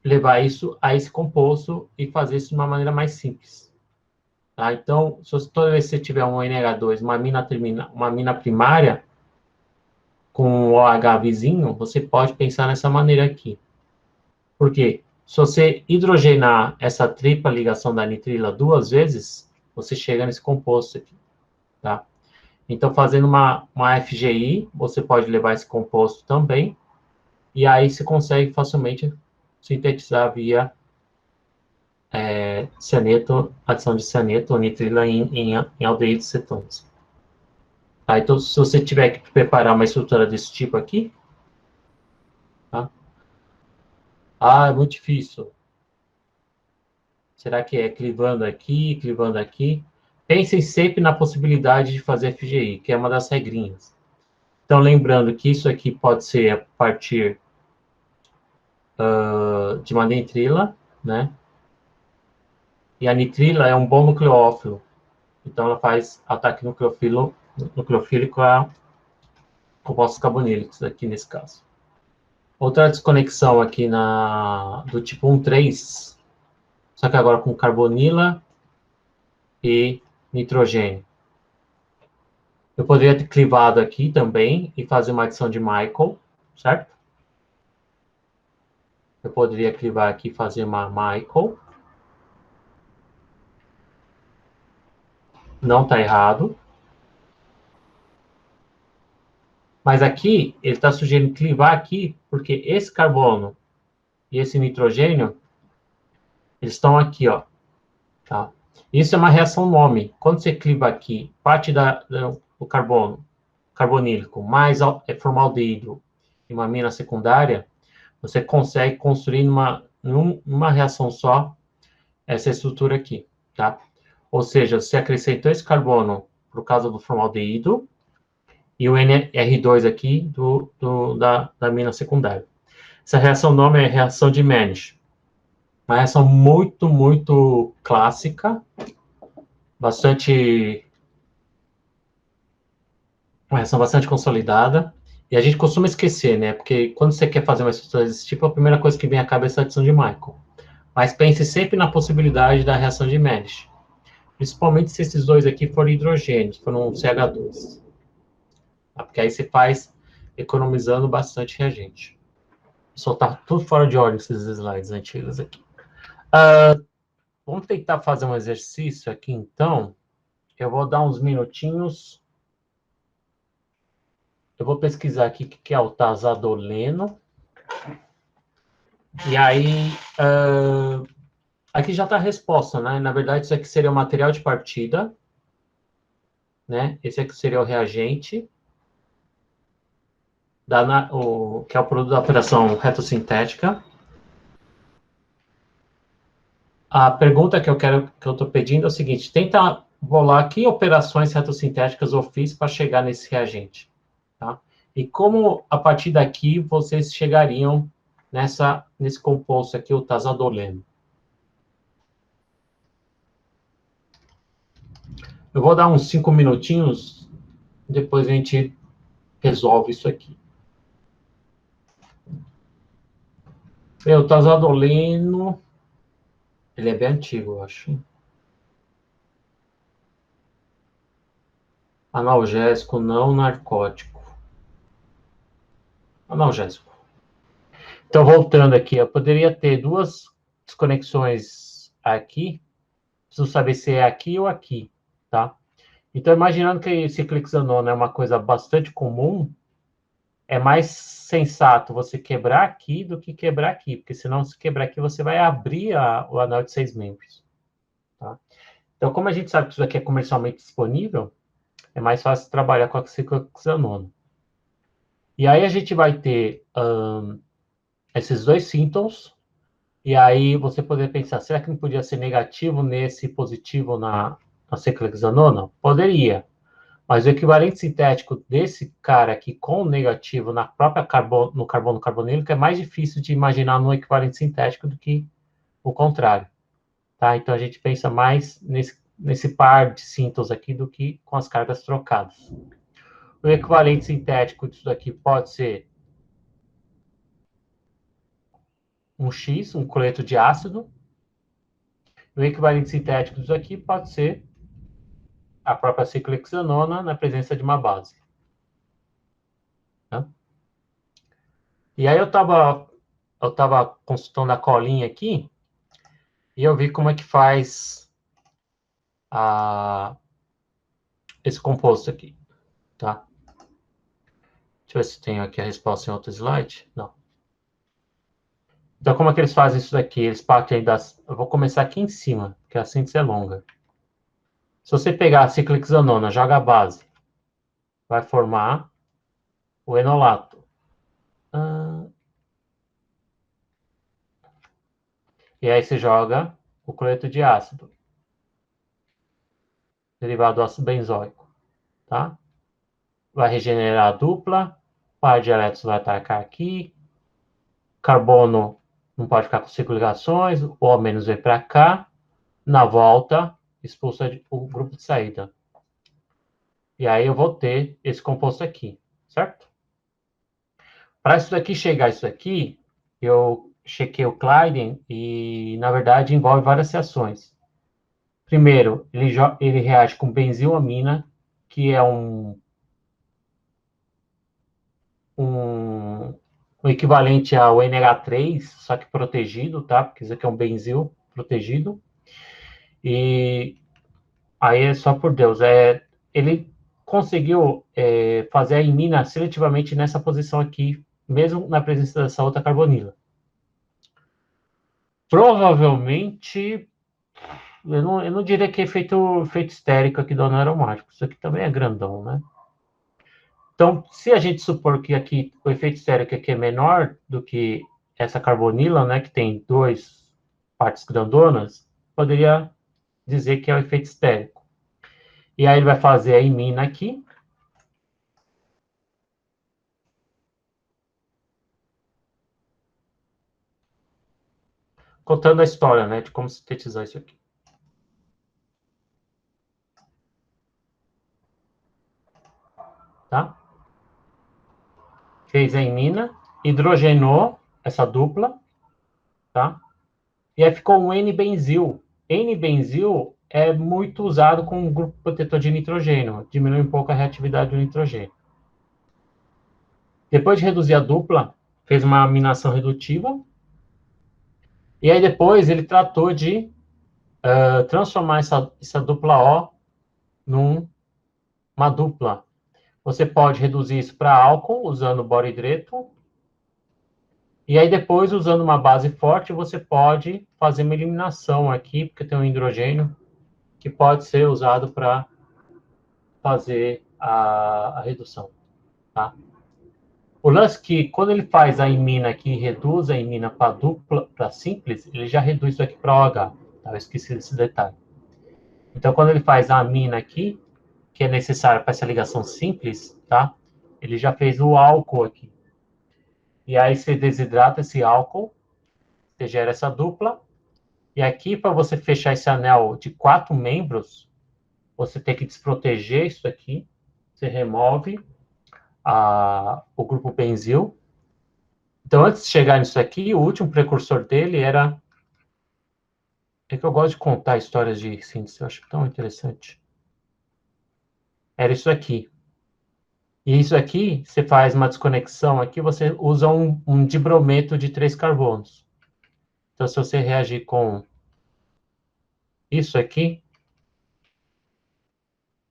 levar isso a esse composto e fazer isso de uma maneira mais simples. Tá? Então, se você, toda vez que você tiver um NH2, uma mina primária, com um OH vizinho, você pode pensar nessa maneira aqui. Por quê? Se você hidrogenar essa tripla ligação da nitrila 2 vezes, você chega nesse composto aqui. Tá? Então, fazendo uma FGI, você pode levar esse composto também, e aí você consegue facilmente sintetizar via cianeto, adição de cianeto ou nitrila em aldeídos cetones. Tá? Então, se você tiver que preparar uma estrutura desse tipo aqui, tá? Ah, é muito difícil. Será que é clivando aqui, clivando aqui? Pensem sempre na possibilidade de fazer FGI, que é uma das regrinhas. Então, lembrando que isso aqui pode ser a partir de uma nitrila, né? E a nitrila é um bom nucleófilo. Então, ela faz ataque nucleofílico a compostos carbonílicos, aqui nesse caso. Outra desconexão aqui do tipo 1,3, só que agora com carbonila e nitrogênio. Eu poderia ter clivado aqui também e fazer uma adição de Michael, certo? Eu poderia clivar aqui e fazer uma Michael. Não está errado. Mas aqui, ele está sugerindo clivar aqui, porque esse carbono e esse nitrogênio, eles estão aqui, ó. Tá? Isso é uma reação nome. Quando você cliva aqui, parte do carbono, carbonílico, mais formaldeído e uma mina secundária, você consegue construir numa reação só essa estrutura aqui, tá? Ou seja, você acrescentou esse carbono por causa do formaldeído e o NR2 aqui da mina secundária. Essa reação nome é reação de Manish. Uma reação muito, muito clássica, uma reação bastante consolidada. E a gente costuma esquecer, né? Porque quando você quer fazer uma estrutura desse tipo, a primeira coisa que vem à cabeça é a adição de Michael. Mas pense sempre na possibilidade da reação de Manish. Principalmente se esses dois aqui forem hidrogênios, forem um CH2. Tá? Porque aí você faz economizando bastante reagente. Só tá tudo fora de ordem esses slides antigos aqui. Vamos tentar fazer um exercício aqui, então. Eu vou dar uns minutinhos. Eu vou pesquisar aqui o que é o tazadoleno. E aí, aqui já está a resposta, né? Na verdade, isso aqui seria o material de partida, né? Esse aqui seria o reagente, que é o produto da operação retossintética. A pergunta que eu estou pedindo é o seguinte: tenta bolar que operações retossintéticas eu fiz para chegar nesse reagente, tá? E como a partir daqui vocês chegariam nesse composto aqui, o tazadoleno. Eu vou dar uns 5 minutinhos, depois a gente resolve isso aqui. O tazadoleno, ele é bem antigo, eu acho. Analgésico, não narcótico. Analgésico. Então, voltando aqui, eu poderia ter duas desconexões aqui, preciso saber se é aqui ou aqui, tá? Então, imaginando que ciclohexanona é uma coisa bastante comum, é mais sensato você quebrar aqui do que quebrar aqui, porque senão, se quebrar aqui, você vai abrir o anel de 6 membros, tá? Então, como a gente sabe que isso aqui é comercialmente disponível, é mais fácil trabalhar com a ciclohexanona. E aí a gente vai ter esses dois síntomas, e aí você poderia pensar, será que não podia ser negativo nesse positivo na ciclohexanona? Poderia. Mas o equivalente sintético desse cara aqui com o negativo na própria no carbono carbonílico é mais difícil de imaginar no equivalente sintético do que o contrário. Tá? Então a gente pensa mais nesse par de síntomas aqui do que com as cargas trocadas. O equivalente sintético disso daqui pode ser um X, um cloreto de ácido. O equivalente sintético disso aqui pode ser a própria ciclohexanona na presença de uma base. Tá? E aí eu estava consultando a colinha aqui e eu vi como é que faz esse composto aqui, tá? Deixa eu ver se tenho aqui a resposta em outro slide. Não. Então, como é que eles fazem isso daqui? Eles partem das... Eu vou começar aqui em cima, porque a síntese é longa. Se você pegar a ciclohexanona, joga a base, vai formar o enolato. E aí você joga o cloreto de ácido, derivado do ácido benzoico, tá? Vai regenerar a dupla, par de elétrons vai atacar aqui, carbono não pode ficar com 5 ligações, o O- vem para cá, na volta, expulsa o grupo de saída. E aí eu vou ter esse composto aqui, certo? Para isso daqui chegar a isso aqui, eu chequei o Claiden e, na verdade, envolve várias reações. Primeiro, ele reage com benzilamina, que é um o equivalente ao NH3, só que protegido, tá? Porque isso aqui é um benzil protegido. E aí é só por Deus. Ele conseguiu fazer a imina seletivamente nessa posição aqui, mesmo na presença dessa outra carbonila. Provavelmente, eu não diria que é efeito estérico aqui do anel aromático. Isso aqui também é grandão, né? Então, se a gente supor que aqui o efeito estérico aqui é menor do que essa carbonila, né, que tem duas partes grandonas, poderia dizer que é o efeito estérico. E aí ele vai fazer a imina aqui. Contando a história, né, de como sintetizar isso aqui. Tá? Fez a imina, hidrogenou essa dupla, tá? E aí ficou um N-benzil. N-benzil é muito usado com um grupo protetor de nitrogênio, diminui um pouco a reatividade do nitrogênio. Depois de reduzir a dupla, fez uma aminação redutiva. E aí depois ele tratou de transformar essa dupla O numa dupla. Você pode reduzir isso para álcool usando borhidreto. E aí depois, usando uma base forte, você pode fazer uma eliminação aqui, porque tem um hidrogênio que pode ser usado para fazer a redução. Tá? O lance é que, quando ele faz a imina aqui e reduz a imina para dupla, para simples, ele já reduz isso aqui para OH. Tá? Eu esqueci desse detalhe. Então, quando ele faz a amina aqui, que é necessário para essa ligação simples, tá? Ele já fez o álcool aqui. E aí você desidrata esse álcool, você gera essa dupla. E aqui, para você fechar esse anel de 4 membros, você tem que desproteger isso aqui. Você remove o grupo benzil. Então, antes de chegar nisso aqui, o último precursor dele era... É que eu gosto de contar histórias de síntese, eu acho tão interessante. Era isso aqui. E isso aqui, você faz uma desconexão aqui, você usa um dibrometo de 3 carbonos. Então, se você reagir com isso aqui,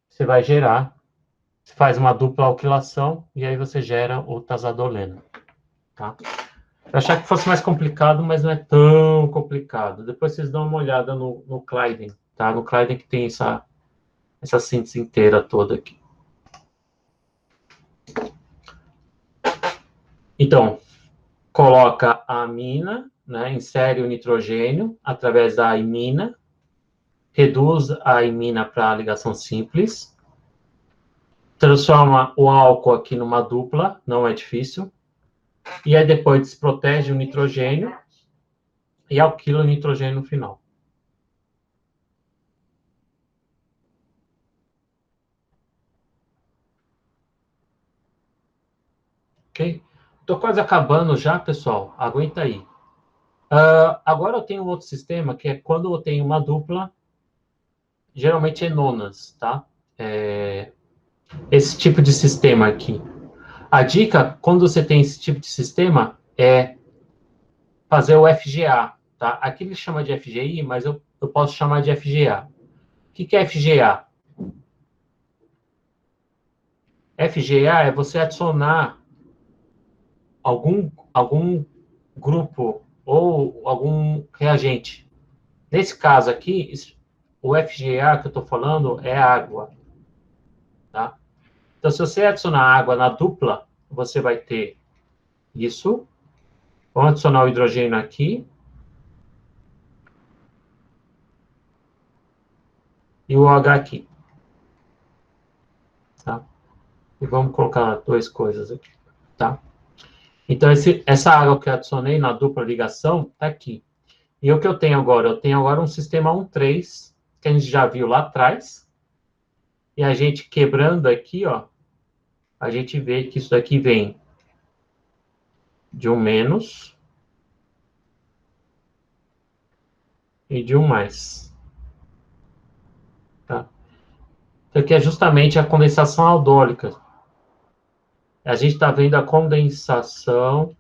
você vai gerar, você faz uma dupla alquilação e aí você gera o tazadoleno, tá? Eu achava que fosse mais complicado, mas não é tão complicado. Depois vocês dão uma olhada no Clyden, tá? No Clyden que tem essa síntese inteira toda aqui. Então, coloca a amina, né? Insere o nitrogênio através da imina, reduz a imina para ligação simples, transforma o álcool aqui numa dupla, não é difícil, e aí depois desprotege o nitrogênio e alquila o nitrogênio no final. Ok? Estou quase acabando já, pessoal. Aguenta aí. Agora eu tenho um outro sistema que é quando eu tenho uma dupla, geralmente é nonas, tá? Esse tipo de sistema aqui. A dica, quando você tem esse tipo de sistema, é fazer o FGA, tá? Aqui ele chama de FGI, mas eu posso chamar de FGA. O que é FGA? FGA é você adicionar algum grupo ou algum reagente. Nesse caso aqui, o FGA que eu estou falando é água, tá? Então, se você adicionar água na dupla, você vai ter isso. Vamos adicionar o hidrogênio aqui. E o OH aqui, tá? E vamos colocar duas coisas aqui, tá? Então, essa água que eu adicionei na dupla ligação está aqui. E o que eu tenho agora? Eu tenho agora um sistema 1,3, que a gente já viu lá atrás. E a gente quebrando aqui, ó, a gente vê que isso daqui vem de um menos e de um mais. Tá? Isso aqui é justamente a condensação aldólica. A gente está vendo a condensação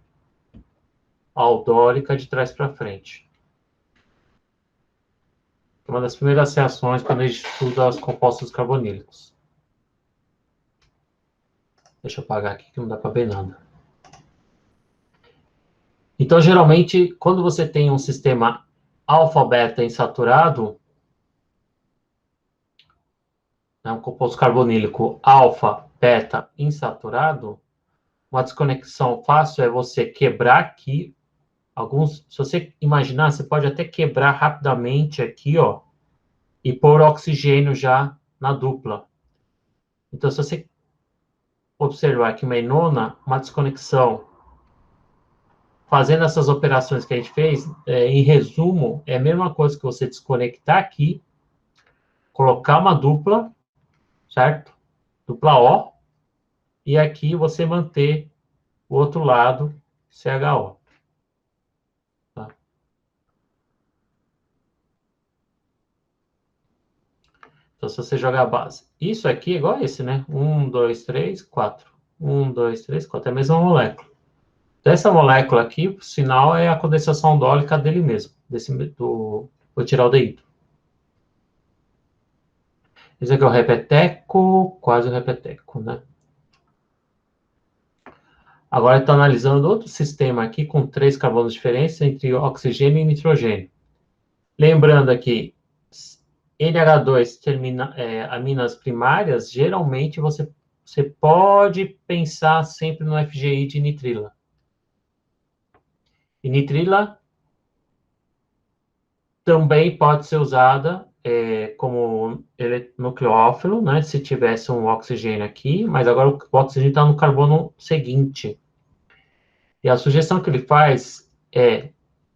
aldólica de trás para frente. É uma das primeiras reações quando a gente estuda os compostos carbonílicos. Deixa eu apagar aqui que não dá para ver nada. Então, geralmente, quando você tem um sistema alfa-beta insaturado, né, um composto carbonílico alfa-beta insaturado, uma desconexão fácil é você quebrar aqui alguns. Se você imaginar, você pode até quebrar rapidamente aqui, ó, e pôr oxigênio já na dupla. Então, se você observar que uma enona, uma desconexão, fazendo essas operações que a gente fez, em resumo, é a mesma coisa que você desconectar aqui, colocar uma dupla, certo? Dupla O, e aqui você manter o outro lado CHO. Tá? Então, se você jogar a base. Isso aqui é igual a esse, né? 1, 2, 3, 4. 1, 2, 3, 4. É a mesma molécula. Dessa molécula aqui, o sinal é a condensação aldólica dele mesmo. Vou tirar o deído. Esse aqui é o repeteco, quase o repeteco, né? Agora está analisando outro sistema aqui com 3 carbonos diferentes entre oxigênio e nitrogênio. Lembrando aqui, NH2 termina, aminas primárias, geralmente você pode pensar sempre no FGI de nitrila. E nitrila também pode ser usada como nucleófilo, né? Se tivesse um oxigênio aqui, mas agora o oxigênio está no carbono seguinte. E a sugestão que ele faz é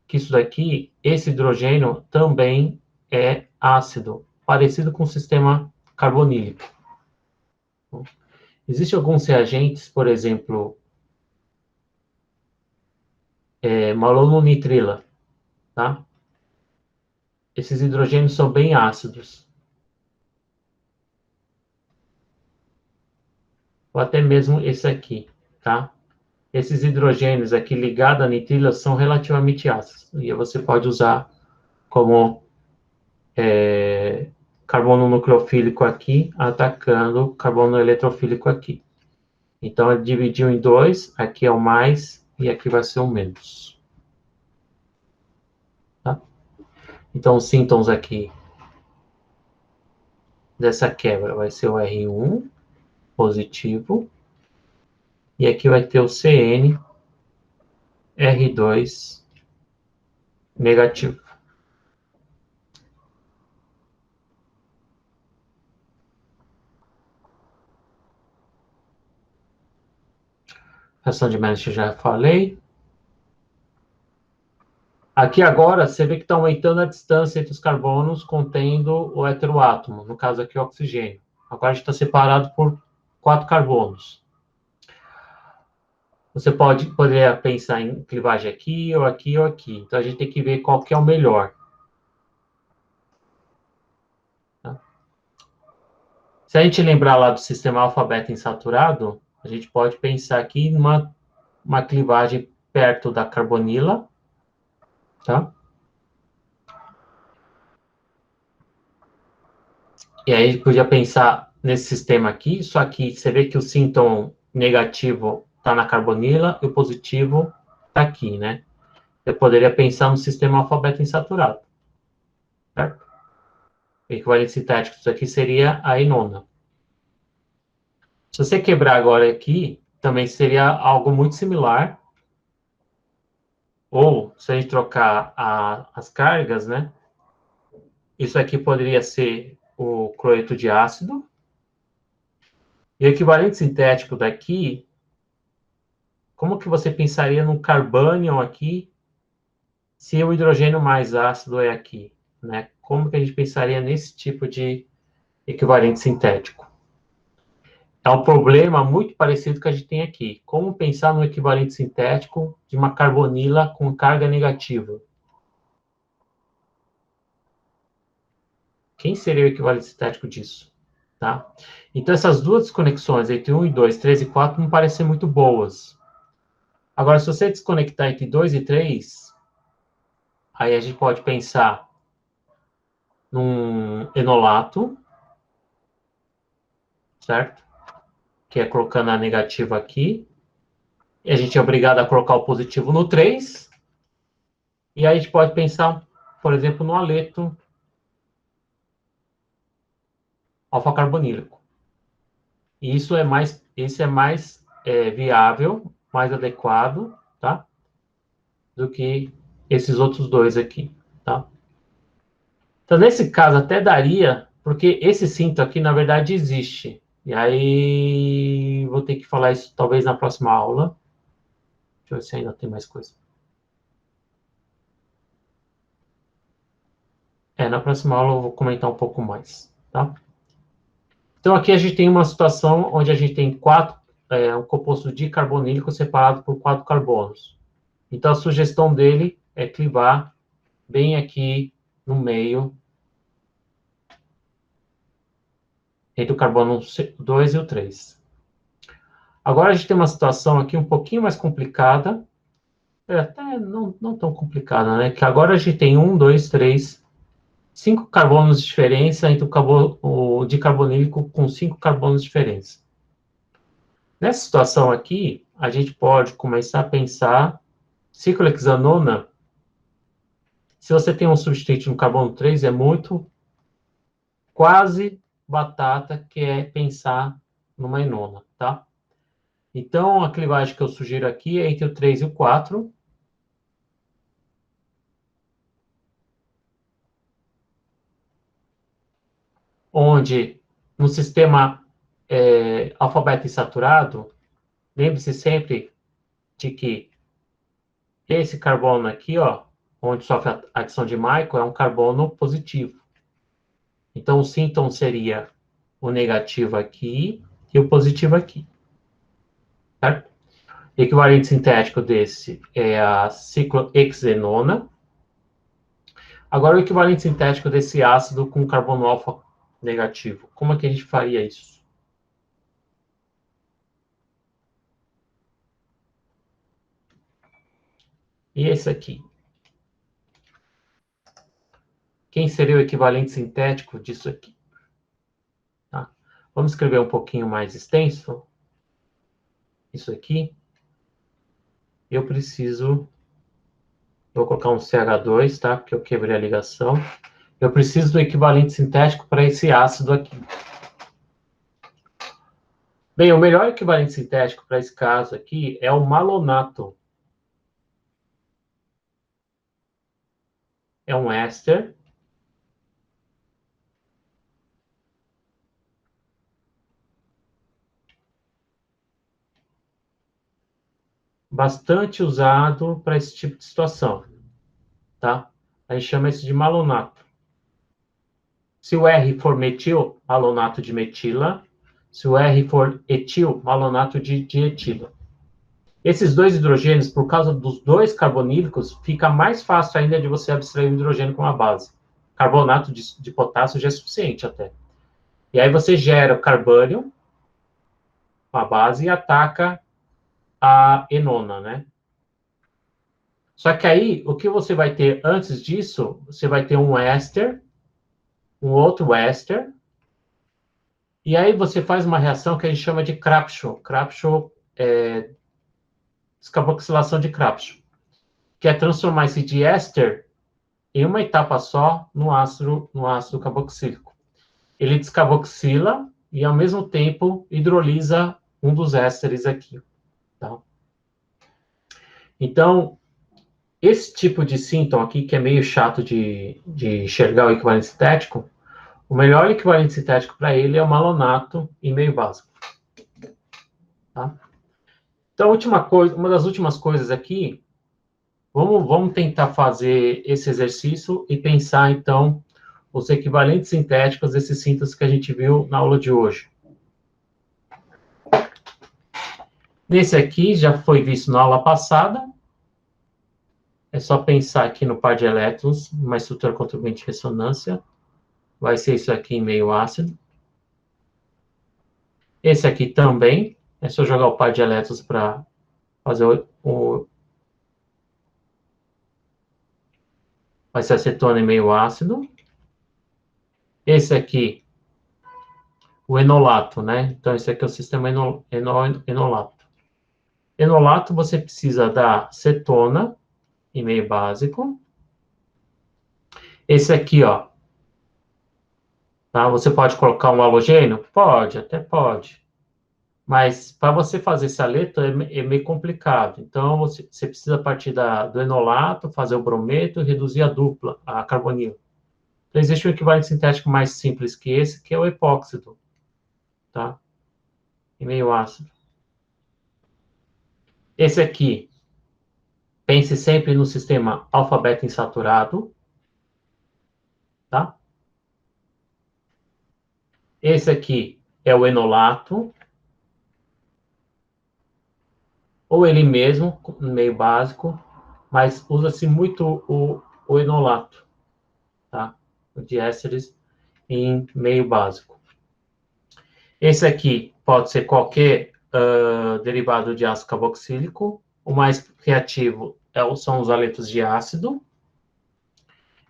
que isso daqui, esse hidrogênio também é ácido, parecido com o sistema carbonílico. Existem alguns reagentes, por exemplo, malononitrila, tá? Esses hidrogênios são bem ácidos. Ou até mesmo esse aqui, tá? esses hidrogênios aqui ligados à nitrila são relativamente ácidos. E você pode usar como carbono nucleofílico aqui, atacando carbono eletrofílico aqui. Então, ele dividiu em dois, aqui é o mais e aqui vai ser o menos. Tá? Então, os síntomas aqui dessa quebra vai ser o R1 positivo, e aqui vai ter o CN R2 negativo. Reação de Mensch já falei. Aqui agora, você vê que está aumentando a distância entre os carbonos contendo o heteroátomo, no caso aqui o oxigênio. Agora a gente está separado por 4 carbonos. Você poderia pensar em clivagem aqui, ou aqui, ou aqui. Então a gente tem que ver qual que é o melhor. Tá? Se a gente lembrar lá do sistema alfa-beta insaturado, a gente pode pensar aqui numa clivagem perto da carbonila, tá? E aí a gente podia pensar nesse sistema aqui, só que você vê que o síntoma negativo está na carbonila e o positivo está aqui, né? Eu poderia pensar no sistema alfa-beta insaturado, certo? O equivalente sintético disso aqui seria a enona. Se você quebrar agora aqui, também seria algo muito similar. Ou, se a gente trocar as cargas, né? Isso aqui poderia ser o cloreto de ácido. E o equivalente sintético daqui, como que você pensaria no carbânion aqui, se o hidrogênio mais ácido é aqui, né? Como que a gente pensaria nesse tipo de equivalente sintético? É um problema muito parecido que a gente tem aqui. Como pensar no equivalente sintético de uma carbonila com carga negativa? Quem seria o equivalente sintético disso? Tá? Então, essas duas desconexões entre 1 e 2, 3 e 4 não parecem muito boas. Agora, se você desconectar entre 2 e 3, aí a gente pode pensar num enolato, certo? Que é colocando a negativa aqui. E a gente é obrigado a colocar o positivo no 3. E aí a gente pode pensar, por exemplo, no aleto alfa-carbonílico. E esse é mais viável, mais adequado, tá? Do que esses outros dois aqui, tá? Então, nesse caso, até daria, porque esse cinto aqui, na verdade, existe. E aí, vou ter que falar isso talvez na próxima aula. Deixa eu ver se ainda tem mais coisa. Na próxima aula eu vou comentar um pouco mais, tá? Então, aqui a gente tem uma situação onde a gente tem um composto dicarbonílico separado por 4 carbonos. Então, a sugestão dele é clivar bem aqui no meio, entre o carbono 2 e o 3. Agora, a gente tem uma situação aqui um pouquinho mais complicada, até não tão complicada, né? Que agora a gente tem 1, 2, 3, 5 carbonos de diferença entre o dicarbonílico com 5 carbonos de diferença. Nessa situação aqui, a gente pode começar a pensar ciclohexanona. Se você tem um substituto no carbono 3, é muito quase batata, que é pensar numa enona, tá? Então, a clivagem que eu sugiro aqui é entre o 3 e o 4. Onde, no sistema alfabeto insaturado, lembre-se sempre de que esse carbono aqui, ó, onde sofre a adição de Michael, é um carbono positivo. Então, o síntoma seria o negativo aqui e o positivo aqui. Certo? O equivalente sintético desse é a ciclohexenona. Agora, o equivalente sintético desse ácido com carbono alfa negativo. Como é que a gente faria isso? E esse aqui. Quem seria o equivalente sintético disso aqui? Tá? Vamos escrever um pouquinho mais extenso. Isso aqui. Eu preciso... Vou colocar um CH2, tá? Porque eu quebrei a ligação. Eu preciso do equivalente sintético para esse ácido aqui. Bem, o melhor equivalente sintético para esse caso aqui é o malonato. É um éster. Bastante usado para esse tipo de situação, tá? A gente chama isso de malonato. Se o R for metil, malonato de metila. Se o R for etil, malonato de dietila. Esses dois hidrogênios, por causa dos dois carbonílicos, fica mais fácil ainda de você abstrair o hidrogênio com a base. Carbonato de potássio já é suficiente até. E aí você gera o carbônio com a base e ataca a enona, né? Só que aí, o que você vai ter antes disso, você vai ter um éster, um outro éster, e aí você faz uma reação que a gente chama de Krapchow. Krapchow é descarboxilação de Krapchow, que é transformar esse diéster em uma etapa só no ácido carboxílico. Ele descarboxila e, ao mesmo tempo, hidrolisa um dos ésteres aqui. Tá? Então, esse tipo de síntoma aqui, que é meio chato de enxergar o equivalente sintético, o melhor equivalente sintético para ele é o malonato em meio básico. Tá? Então, uma das últimas coisas aqui, vamos tentar fazer esse exercício e pensar, então, os equivalentes sintéticos desses sínteses que a gente viu na aula de hoje. Nesse aqui, já foi visto na aula passada. É só pensar aqui no par de elétrons, uma estrutura contribuinte de ressonância. Vai ser isso aqui em meio ácido. Esse aqui também. É só jogar o par de elétrons para fazer vai ser acetona em meio ácido. Esse aqui, o enolato, né? Então, esse aqui é o sistema enolato. Enolato, você precisa da cetona em meio básico. Esse aqui, ó. Tá? Você pode colocar um halogênio? Pode, até pode. Mas para você fazer esse aleto é meio complicado. Então, você precisa partir do enolato, fazer o brometo e reduzir a dupla, a carbonil. Então, existe um equivalente sintético mais simples que esse, que é o epóxido. Tá? Em meio ácido. Esse aqui, pense sempre no sistema alfa-beta insaturado. Tá? Esse aqui é o enolato. Ou ele mesmo, meio básico, mas usa-se muito o enolato. Tá? O diésteres em meio básico. Esse aqui pode ser qualquer derivado de ácido carboxílico. O mais reativo são os aletos de ácido.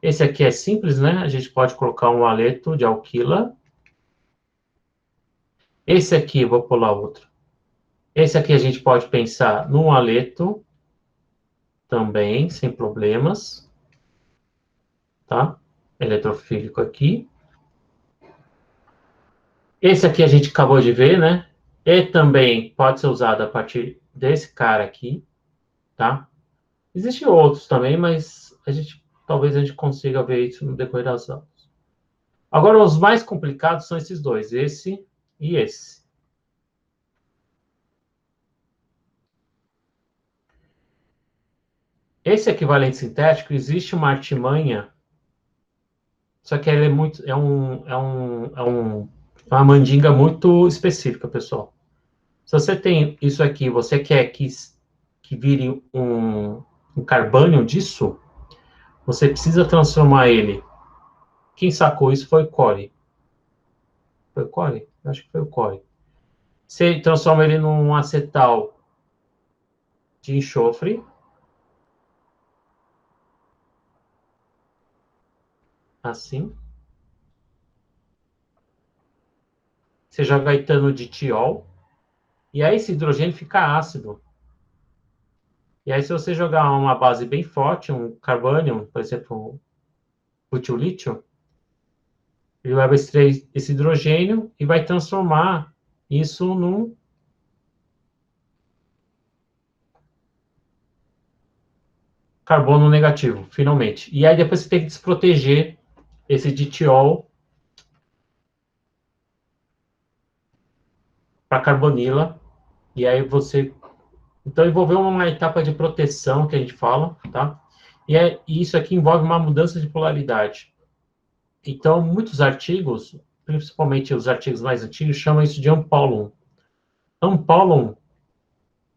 Esse aqui é simples, né? A gente pode colocar um aleto de alquila. Esse aqui, vou pular outro. Esse aqui a gente pode pensar num aleto também, sem problemas. Tá? Eletrofílico aqui. Esse aqui a gente acabou de ver, né? E também pode ser usado a partir desse cara aqui, tá? Existem outros também, mas talvez a gente consiga ver isso no decorrer das aulas. Agora, os mais complicados são esses dois, esse e esse. Esse equivalente sintético, existe uma artimanha, só que ele é muito, uma mandinga muito específica, pessoal. Se você tem isso aqui, você quer que vire um carbânio disso, você precisa transformar ele. Quem sacou isso foi o Corey. Foi o Corey? Acho que foi o Corey. Você transforma ele num acetal de enxofre. assim. Você joga etano de tiol, e aí esse hidrogênio fica ácido. E aí, se você jogar uma base bem forte, um carbônio, por exemplo, um butilítio, ele vai extrair esse hidrogênio e vai transformar isso num carbono negativo, finalmente. E aí depois você tem que desproteger esse ditiol para carbonila. E aí você... Então, envolveu uma etapa de proteção, que a gente fala, tá? E isso aqui envolve uma mudança de polaridade. Então, muitos artigos, principalmente os artigos mais antigos, chamam isso de ampólon. Ampólon,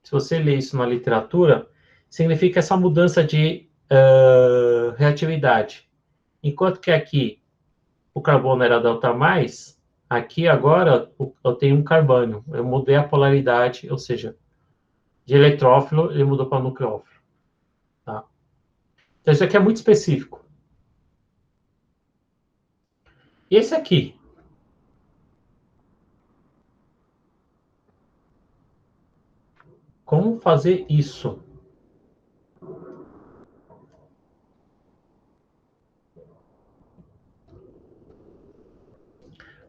se você lê isso na literatura, significa essa mudança de reatividade. Enquanto que aqui o carbono era delta mais, aqui agora eu tenho um carbônio. Eu mudei a polaridade, ou seja, de eletrófilo ele mudou para nucleófilo. Tá? Então isso aqui é muito específico. E esse aqui? Como fazer isso?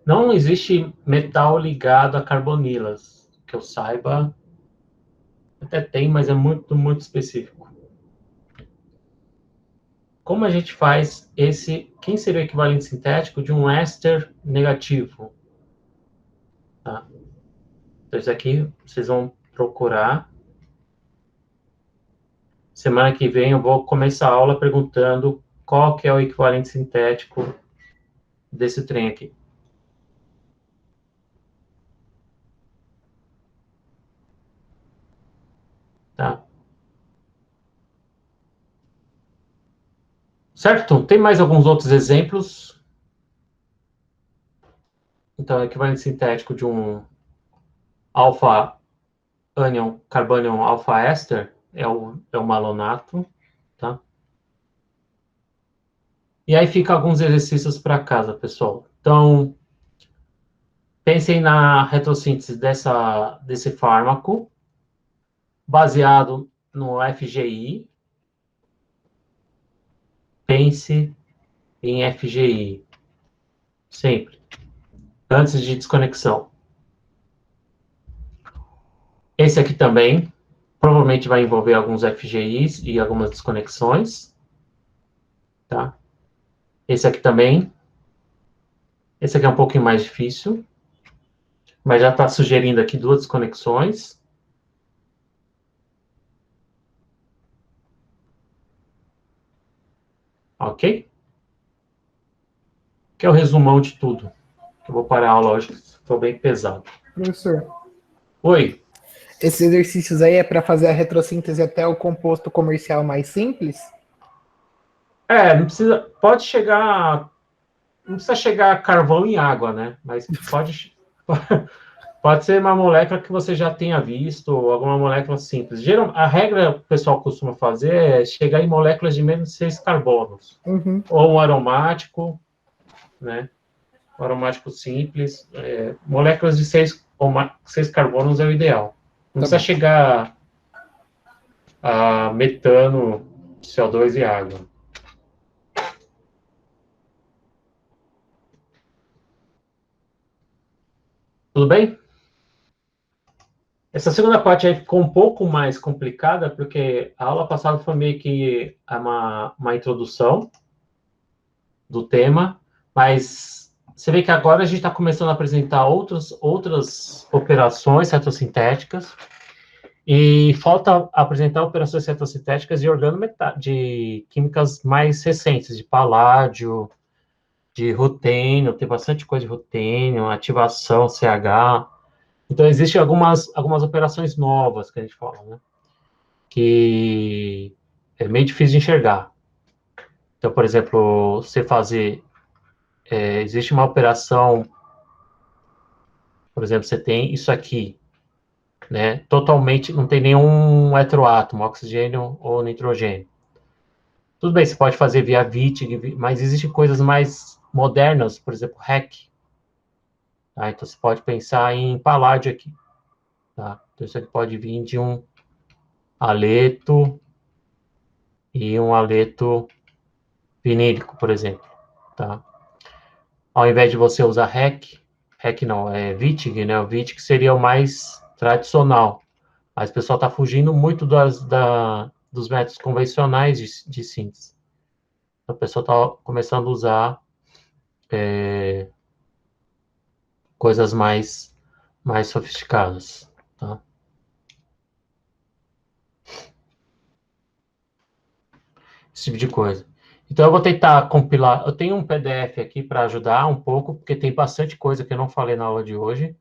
Não existe metal ligado a carbonilas, que eu saiba. Até tem, mas é muito, muito específico. Como a gente faz esse... Quem seria o equivalente sintético de um éster negativo? Tá? Então, isso aqui vocês vão procurar. Semana que vem eu vou começar a aula perguntando qual que é o equivalente sintético desse trem aqui. Tá? Certo? Tem mais alguns outros exemplos. Então, o equivalente sintético de um alfa ânion carbanium alfa éster é o malonato, tá? E aí fica alguns exercícios para casa, pessoal. Então, pensem na retrossíntese desse fármaco, baseado no FGI. Pense em FGI, sempre, antes de desconexão. Esse aqui também, provavelmente vai envolver alguns FGIs e algumas desconexões. Tá? Esse aqui também. Esse aqui é um pouquinho mais difícil, mas já está sugerindo aqui duas desconexões. Ok? Que é o resumão de tudo. Eu vou parar a aula hoje, estou bem pesado. Professor, Oi. esses exercícios aí é para fazer a retrossíntese até o composto comercial mais simples? Não precisa... Pode chegar... Não precisa chegar a carvão em água, né? Mas pode... Pode ser uma molécula que você já tenha visto, ou alguma molécula simples. A regra que o pessoal costuma fazer é chegar em moléculas de menos de 6 carbonos. Uhum. Ou um aromático, né? Um aromático simples. Moléculas de 6 carbonos é o ideal. Não precisa chegar a metano, CO2 e água. Tudo bem? Essa segunda parte aí ficou um pouco mais complicada, porque a aula passada foi meio que uma introdução do tema, mas você vê que agora a gente está começando a apresentar outras operações retrosintéticas, e falta apresentar operações retrosintéticas de químicas mais recentes, de paládio, de rutênio, tem bastante coisa de rutênio, ativação, CH. Então, existem algumas operações novas que a gente fala, né? Que é meio difícil de enxergar. Então, por exemplo, você fazer... existe uma operação, por exemplo, você tem isso aqui, né? Totalmente, não tem nenhum heteroátomo, oxigênio ou nitrogênio. Tudo bem, você pode fazer via VIT, mas existem coisas mais modernas, por exemplo, REC. Tá? Então, você pode pensar em Palladio aqui. Tá? Então, isso aqui pode vir de um aleto e um aleto vinílico, por exemplo. Tá? Ao invés de você usar REC não, é Wittig, né? O Wittig seria o mais tradicional. Mas o pessoal está fugindo muito dos métodos convencionais de síntese. Então, o pessoal está começando a usar coisas mais sofisticadas. Tá? Esse tipo de coisa. Então, eu vou tentar compilar. Eu tenho um PDF aqui para ajudar um pouco, porque tem bastante coisa que eu não falei na aula de hoje.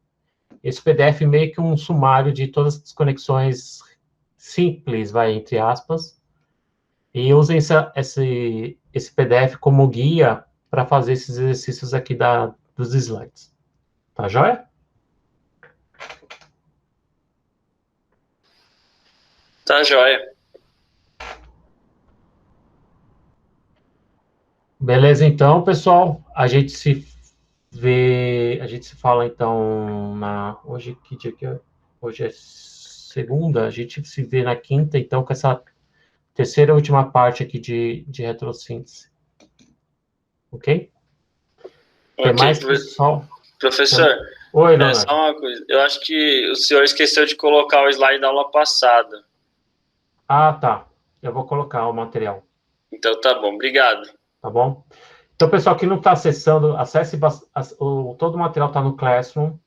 Esse PDF é meio que um sumário de todas as conexões simples, vai, entre aspas, e usem esse PDF como guia para fazer esses exercícios aqui dos slides. Tá joia? Tá joia. Beleza, então, pessoal. A gente se fala, então, hoje, que dia que é? Hoje é segunda, a gente se vê na quinta, então, com essa terceira e última parte aqui de retrossíntese. Ok? Tem mais, pessoal? Professor, Oi, é Leonardo. só uma coisa. Eu acho que o senhor esqueceu de colocar o slide da aula passada. Ah, tá. Eu vou colocar o material. Então tá bom, obrigado. Tá bom? Então, pessoal que não está acessando, acesse todo o material está no Classroom.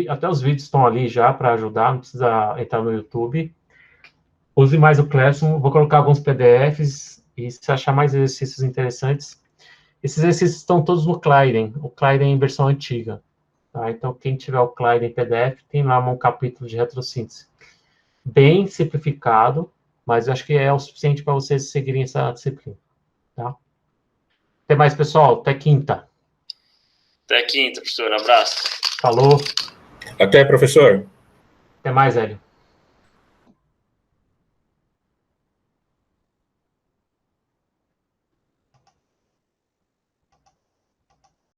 Até os vídeos estão ali já para ajudar, não precisa entrar no YouTube. Use mais o Classroom, vou colocar alguns PDFs e se achar mais exercícios interessantes. Esses exercícios estão todos no Clyden, o Clyden em versão antiga. Tá? Então, quem tiver o Clyden PDF, tem lá um capítulo de retrossíntese. Bem simplificado, mas eu acho que é o suficiente para vocês seguirem essa disciplina. Tá? Até mais, pessoal. Até quinta. Até quinta, professor. Abraço. Falou. Até, professor. Até mais, Hélio.